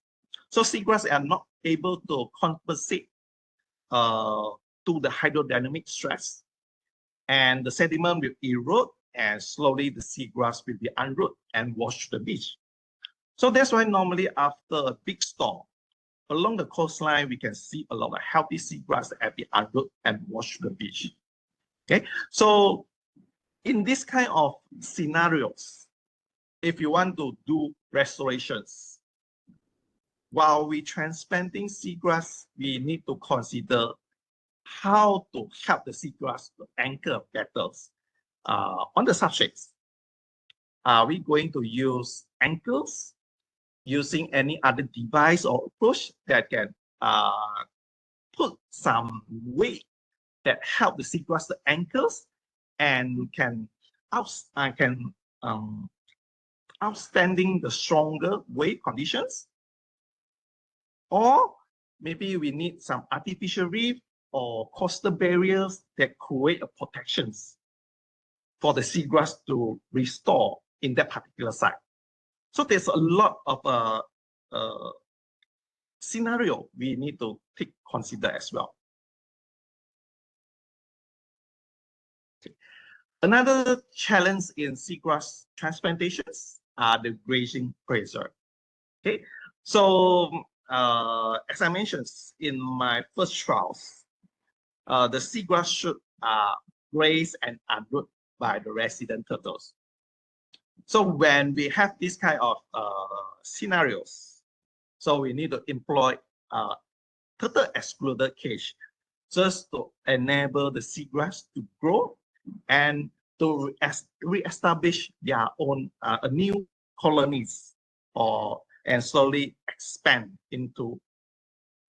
So seagrass are not able to compensate to the hydrodynamic stress, and the sediment will erode, and slowly the seagrass will be unrooted and washed to the beach. So that's why normally after a big storm, along the coastline, we can see a lot of healthy seagrass that have been unrooted and washed to the beach. Okay, so in this kind of scenarios, if you want to do restorations, while we transplanting seagrass, we need to consider how to help the seagrass to anchor better on the substrates. Are we going to use anchors, using any other device or approach that can put some weight that help the seagrass to anchors and can outstanding the stronger wave conditions? Or maybe we need some artificial reef or coastal barriers that create a protections for the seagrass to restore in that particular site. So there's a lot of scenario we need to consider as well. Okay. Another challenge in seagrass transplantations are the grazing pressure. Okay, so as I mentioned in my first trials, the seagrass should graze and unroot by the resident turtles. So when we have this kind of scenarios, so we need to employ turtle excluded cage just to enable the seagrass to grow and to re-establish their own new colonies and slowly expand into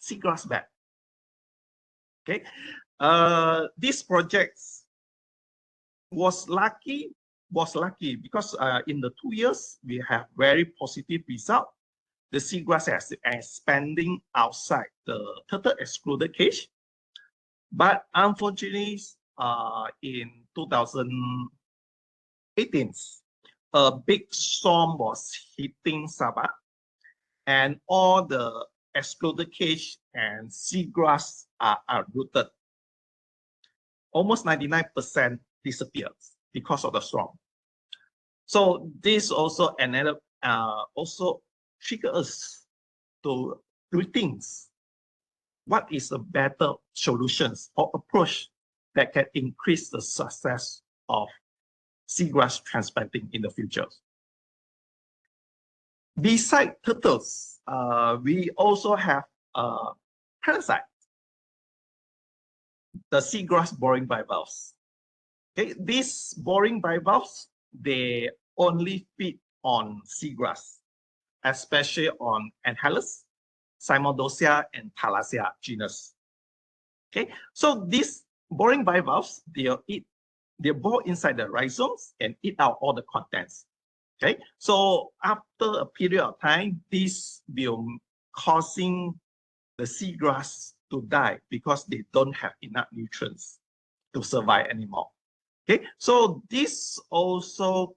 seagrass bed. Okay, this project was lucky because in the 2 years we have very positive result. The seagrass is expanding outside the turtle excluded cage, but unfortunately, in 2018, a big storm was hitting Sabah, and all the excluded cage and seagrass are rooted. Almost 99% disappears because of the storm. So this also also trigger us to rethink what is a better solutions or approach that can increase the success of seagrass transplanting in the future. Besides turtles, we also have parasites, the seagrass boring bivalves. Okay, these boring bivalves, they only feed on seagrass, especially on Anhelus, Cymodocea, and Thalassia genus. Okay, so these boring bivalves, they bore inside the rhizomes and eat out all the contents. Okay, so after a period of time, this will causing the seagrass to die because they don't have enough nutrients to survive anymore. Okay, so this also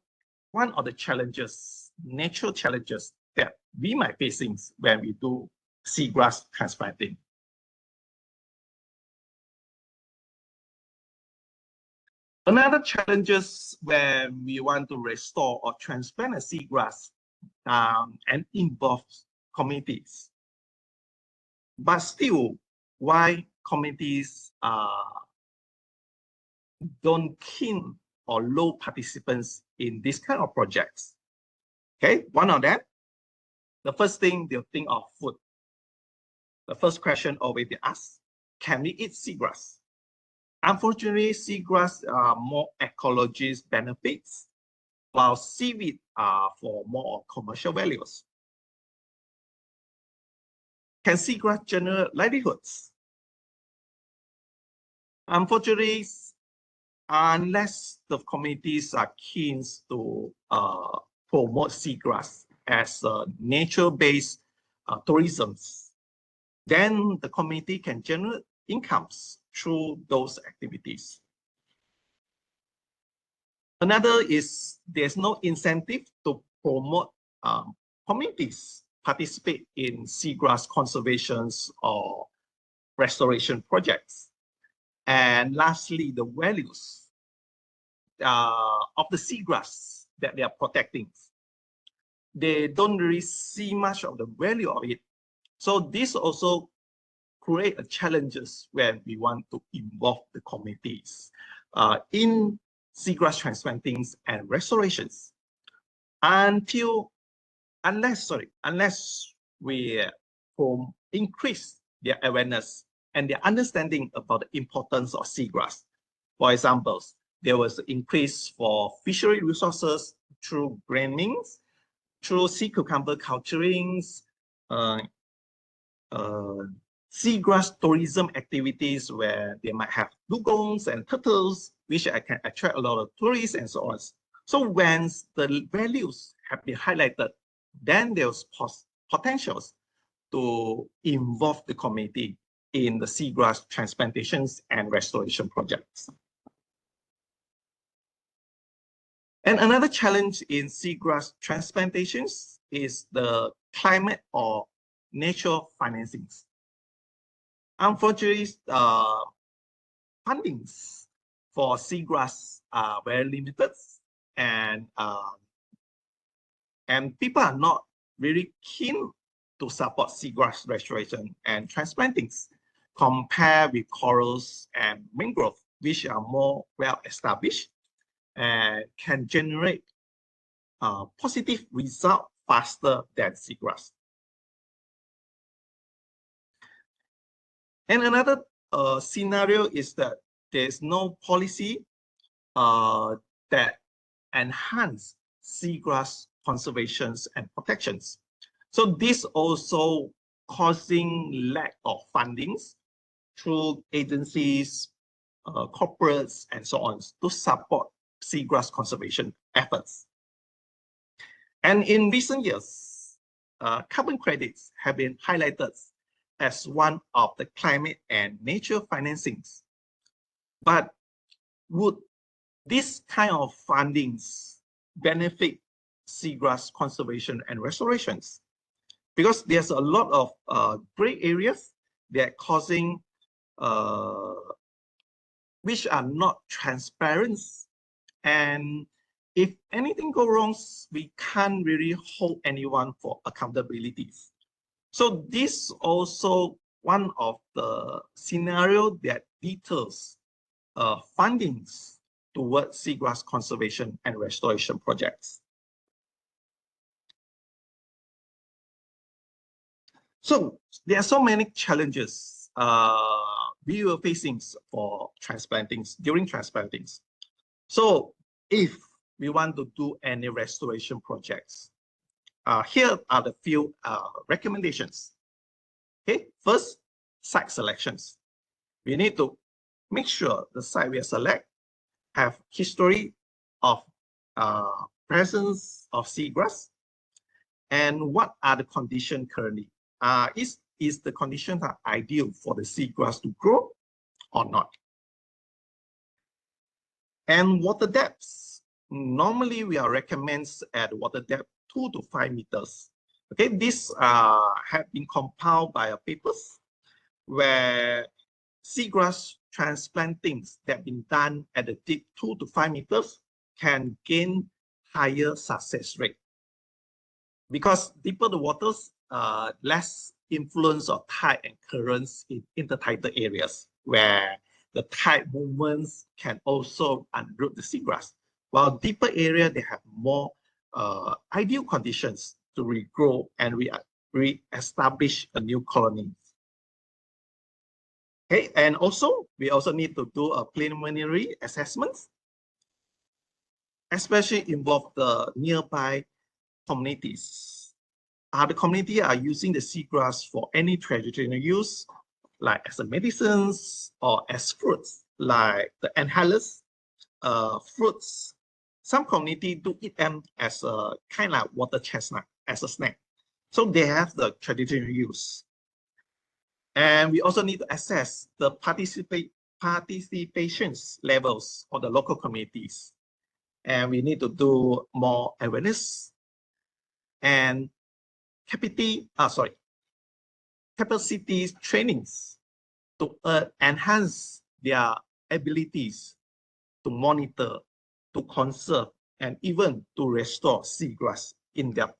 one of the challenges, natural challenges that we might facing when we do seagrass transplanting. Another challenges when we want to restore or transplant a seagrass and involve communities. But still, why communities don't keen or low participants in this kind of projects? Okay, one of them, the first thing they'll think of food. The first question always they ask, can we eat seagrass? Unfortunately, seagrass are more ecologist benefits, while seaweed are for more commercial values. Can seagrass generate livelihoods? Unfortunately, unless the communities are keen to promote seagrass as a nature-based tourism, then the community can generate incomes through those activities. Another is there's no incentive to promote communities participate in seagrass conservations or restoration projects. And lastly, the values of the seagrass that they are protecting. They don't really see much of the value of it. So this also create challenges when we want to involve the communities in seagrass transplantings and restorations. Unless we increase their awareness and their understanding about the importance of seagrass. For example, there was an increase for fishery resources through grainings, through sea cucumber culturings, seagrass tourism activities where they might have dugongs and turtles, which can attract a lot of tourists and so on. So when the values have been highlighted, then there's potentials to involve the community in the seagrass transplantations and restoration projects. And another challenge in seagrass transplantations is the climate or nature financings. Unfortunately, fundings for seagrass are very limited, and people are not really keen to support seagrass restoration and transplantings compared with corals and mangrove, which are more well established and can generate positive result faster than seagrass. And another scenario is that there's no policy that enhance seagrass conservations and protections. So this also causing lack of fundings through agencies, corporates, and so on to support seagrass conservation efforts. And in recent years, carbon credits have been highlighted as one of the climate and nature financings. But would this kind of fundings benefit seagrass conservation and restorations? Because there's a lot of gray areas that are causing, which are not transparent. And if anything goes wrong, we can't really hold anyone for accountabilities. So this also one of the scenario that deters fundings towards seagrass conservation and restoration projects. So there are so many challenges we were facing for transplantings, during transplantings. So if we want to do any restoration projects, here are the few recommendations. Okay, first, site selections. We need to make sure the site we select have history of presence of seagrass, and what are the conditions currently. Is the conditions are ideal for the seagrass to grow or not? And water depths. Normally, we are recommends at water depth 2 to 5 meters. Okay, these have been compiled by papers where seagrass transplantings that have been done at the deep 2 to 5 meters can gain higher success rate. Because deeper the waters, less influence of tide and currents in intertidal areas, where the tide movements can also unroot the seagrass. While deeper area, they have more ideal conditions to regrow and re-establish a new colony. Okay, and also, we also need to do a preliminary assessment, especially involve the nearby communities. The community are using the seagrass for any traditional use, like as a medicines or as fruits, like the anhalus fruits. Some community do eat them as a kind of water chestnut, as a snack. So they have the traditional use. And we also need to assess the participations levels of the local communities. And we need to do more awareness and capacity trainings to enhance their abilities to monitor, to conserve, and even to restore seagrass in their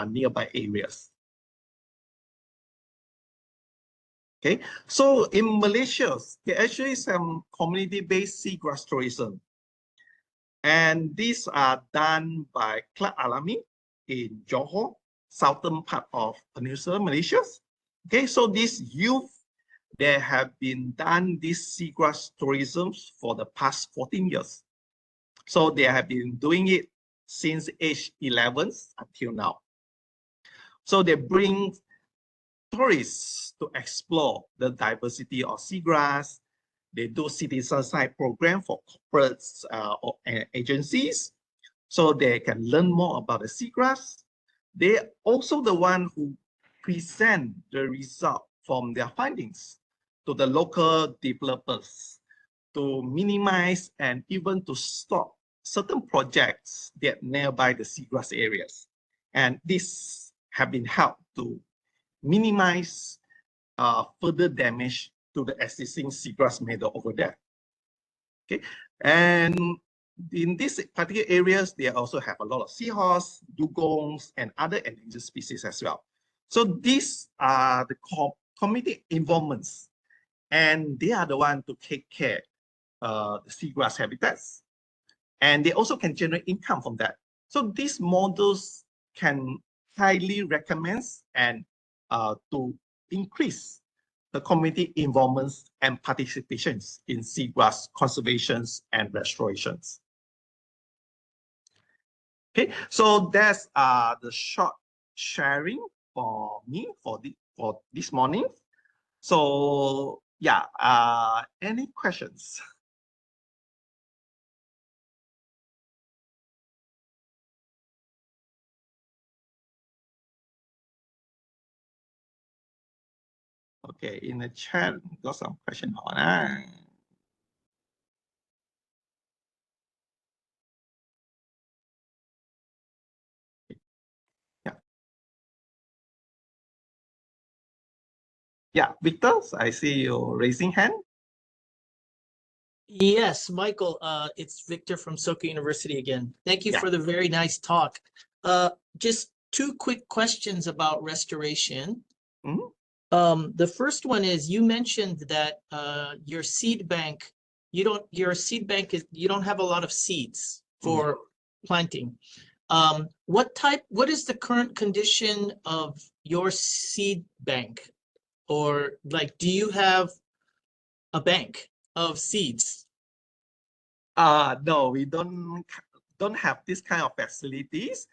nearby areas. Okay, so in Malaysia, there actually some community-based seagrass tourism. And these are done by Club Alami in Johor, southern part of Peninsular Malaysia. Okay, so these youth, they have been done this seagrass tourism for the past 14 years. So they have been doing it since age 11 until now. So they bring tourists to explore the diversity of seagrass. They do citizen science program for corporates or agencies, so they can learn more about the seagrass. They're also the one who present the result from their findings to the local developers to minimize and even to stop certain projects that nearby the seagrass areas. And this have been helped to minimize further damage to the existing seagrass meadow over there. Okay, and in these particular areas, they also have a lot of seahorse, dugongs, and other endangered species as well. So these are the community involvements, and they are the one to take care the seagrass habitats, and they also can generate income from that. So these models can highly recommend and to increase the community involvements and participations in seagrass conservations and restorations. Okay, so that's the short sharing for me for this morning. So yeah, any questions? Okay, in the chat, got some question on. Yeah, Victor, I see you raising hand.
Yes, Michael, it's Victor from Soka University again. Thank you for the very nice talk. Just two quick questions about restoration. The first one is, you mentioned that your seed bank, you don't have a lot of seeds for planting. What is the current condition of your seed bank? Or like, do you have a bank of seeds?
No, we don't have this kind of facilities,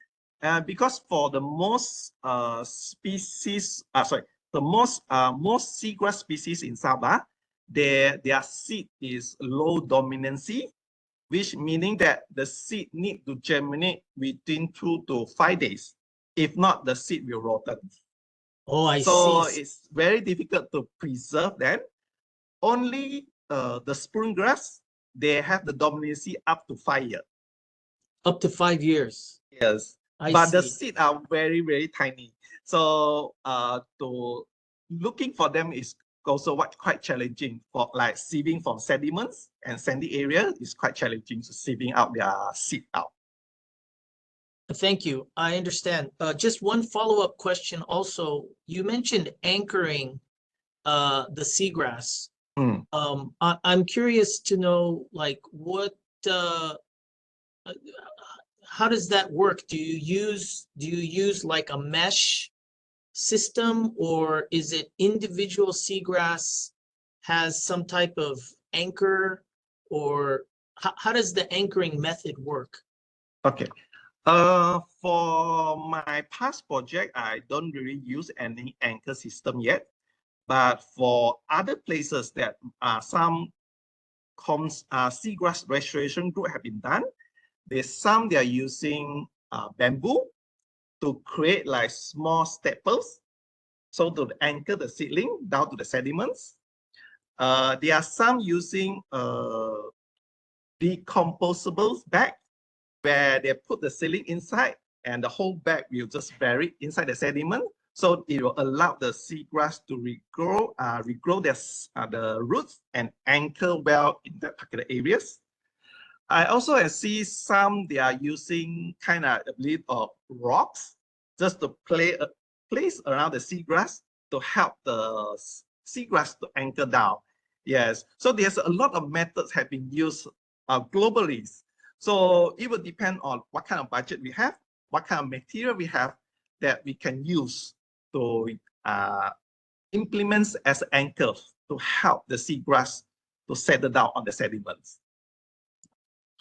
because for the most species, the most seagrass species in Sabah, their seed is low dominancy, which meaning that the seed need to germinate within 2 to 5 days. If not, the seed will rotten.
Oh, I see.
So it's very difficult to preserve them. Only the spring grass, they have the dominancy up to 5 years.
Up to 5 years.
Yes, but the seeds are very, very tiny. So to looking for them is also quite challenging for like sieving from sediments and sandy area is quite challenging to sieving out their seed out.
Thank you. I understand. Just one follow-up question also. You mentioned anchoring the seagrass. I'm curious to know, like, what how does that work? Do you use like a mesh system, or is it individual seagrass has some type of anchor, or how does the anchoring method work?
Okay. For my past project, I don't really use any anchor system yet. But for other places that some seagrass restoration group have been done, they are using bamboo to create like small staples, so to anchor the seedling down to the sediments. There are some using decomposable bag where they put the seedling inside and the whole bag will just bury inside the sediment. So it will allow the seagrass to regrow the roots and anchor well in that particular areas. I also see some they are using kind of a bit of rocks just to place around the seagrass to help the seagrass to anchor down. Yes, so there's a lot of methods have been used globally. So it will depend on what kind of budget we have, what kind of material we have that we can use to implement as anchors to help the seagrass to settle down on the sediments.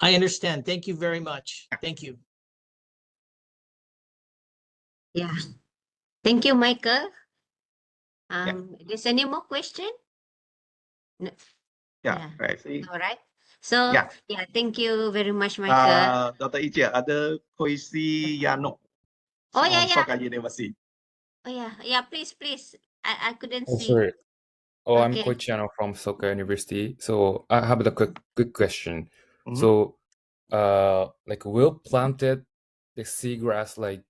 I understand. Thank you very much. Thank you.
Yeah. Thank you, Michael. There's any more question? No.
Yeah, right.
All right. So,
yeah,
thank you very much, Michael.
Dr. Ija, ada kuisi Yano
yeah.
Soka University.
Yeah, please. I couldn't
Oh,
see.
sorry. Oh, I'm
Okay.
Coach Yano from Soka University. So I have a quick question.
Mhm.
So, like, will planted the seagrass like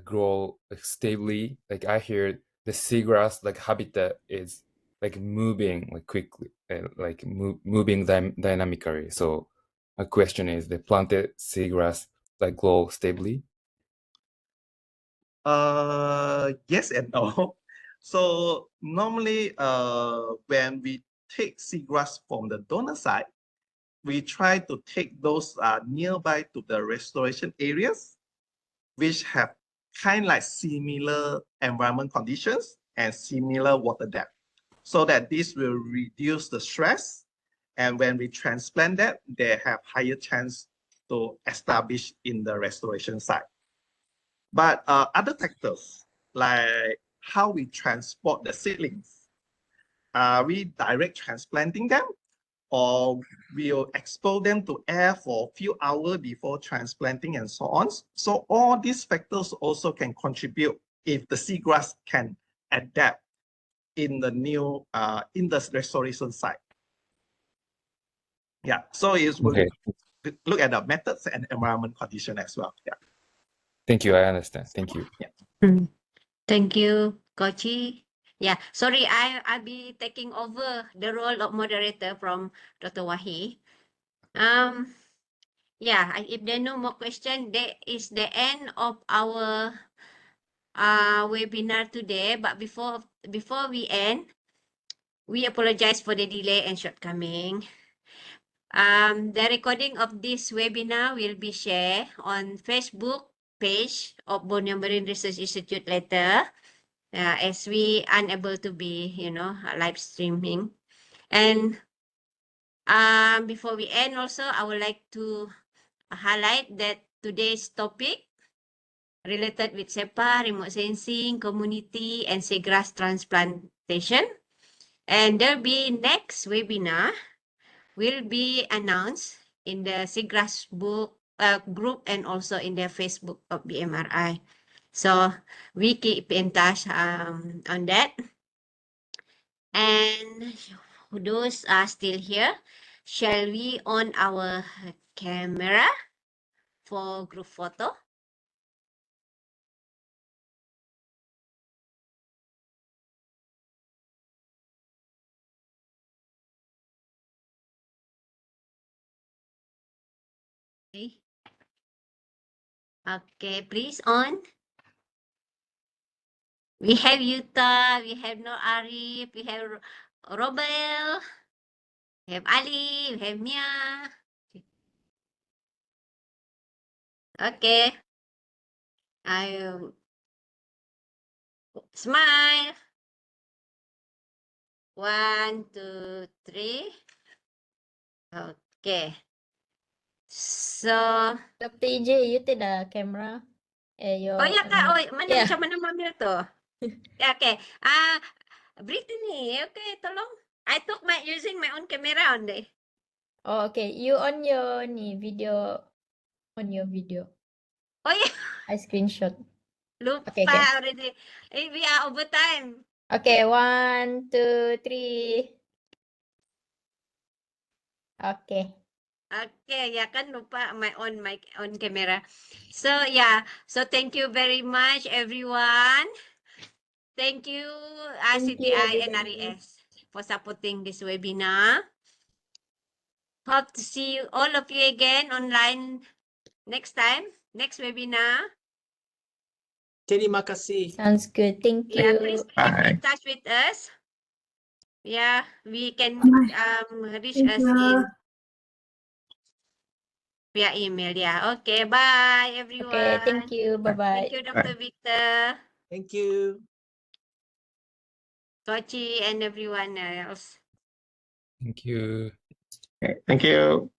grow like stably? Like I hear the seagrass like habitat is like moving like quickly, like moving dynamically. So my question is, the planted seagrass like grow stably?
Yes and no. So normally, when we take seagrass from the donor side, we try to take those nearby to the restoration areas, which have kind of like similar environment conditions and similar water depth, so that this will reduce the stress. And when we transplant that, they have higher chance to establish in the restoration site. But other factors, like how we transport the seedlings, are we direct transplanting them, or we'll expose them to air for a few hours before transplanting and so on. So all these factors also can contribute if the seagrass can adapt in the new in the restoration site. Yeah, so it's
Okay.
look at the methods and environment condition as well. Yeah.
Thank you. I understand. Thank you.
Yeah.
Thank you, Kochi. Yeah, sorry, I'll be taking over the role of moderator from Dr. Wahi. Yeah, if there are no more questions, that is the end of our webinar today. But before we end, we apologize for the delay and shortcoming. The recording of this webinar will be shared on Facebook page of Borneo Marine Research Institute later, as we unable to be, live streaming. And before we end also, I would like to highlight that today's topic related with SEPA, remote sensing, community, and seagrass transplantation. And there'll be next webinar will be announced in the Seagrass book group and also in the Facebook of BMRI. So we keep in touch on that. And those are still here. Shall we on our camera for group photo? Okay, please on. We have Yuta, we have Nur Arif, we have Robel, we have Ali, we have Mia. Okay. I smile. 1, 2, 3. Okay. So,
Dr. EJ, you take the camera. Your,
oh ya Kak, oh, mana
yeah.
macam mana ambil tu? Ya, okay. Brittany, okay, tolong. I took using my own camera on there.
Oh, okay. You on your video. On your video.
Oh yeah,
I screenshot.
lupa
Okay, okay.
already. We are over time.
Okay, 1, 2, 3. Okay.
Okay, ya kan lupa my own camera. So yeah, so thank you very much everyone. Thank you
Thank you,
CTI and
everybody.
RES for supporting this webinar. Hope to see you all of you again online next time, next webinar.
Terima kasih.
Sounds good. Thank
Yeah,
you.
please keep in
Bye.
touch with us. Yeah, we can reach
Thank
us
you.
in via email. Yeah. Okay. Bye, everyone.
Okay, thank you. Bye-bye.
Thank you, Dr. Victor,
Thank you.
Tochi, and everyone else.
Thank you.
Okay, thank you.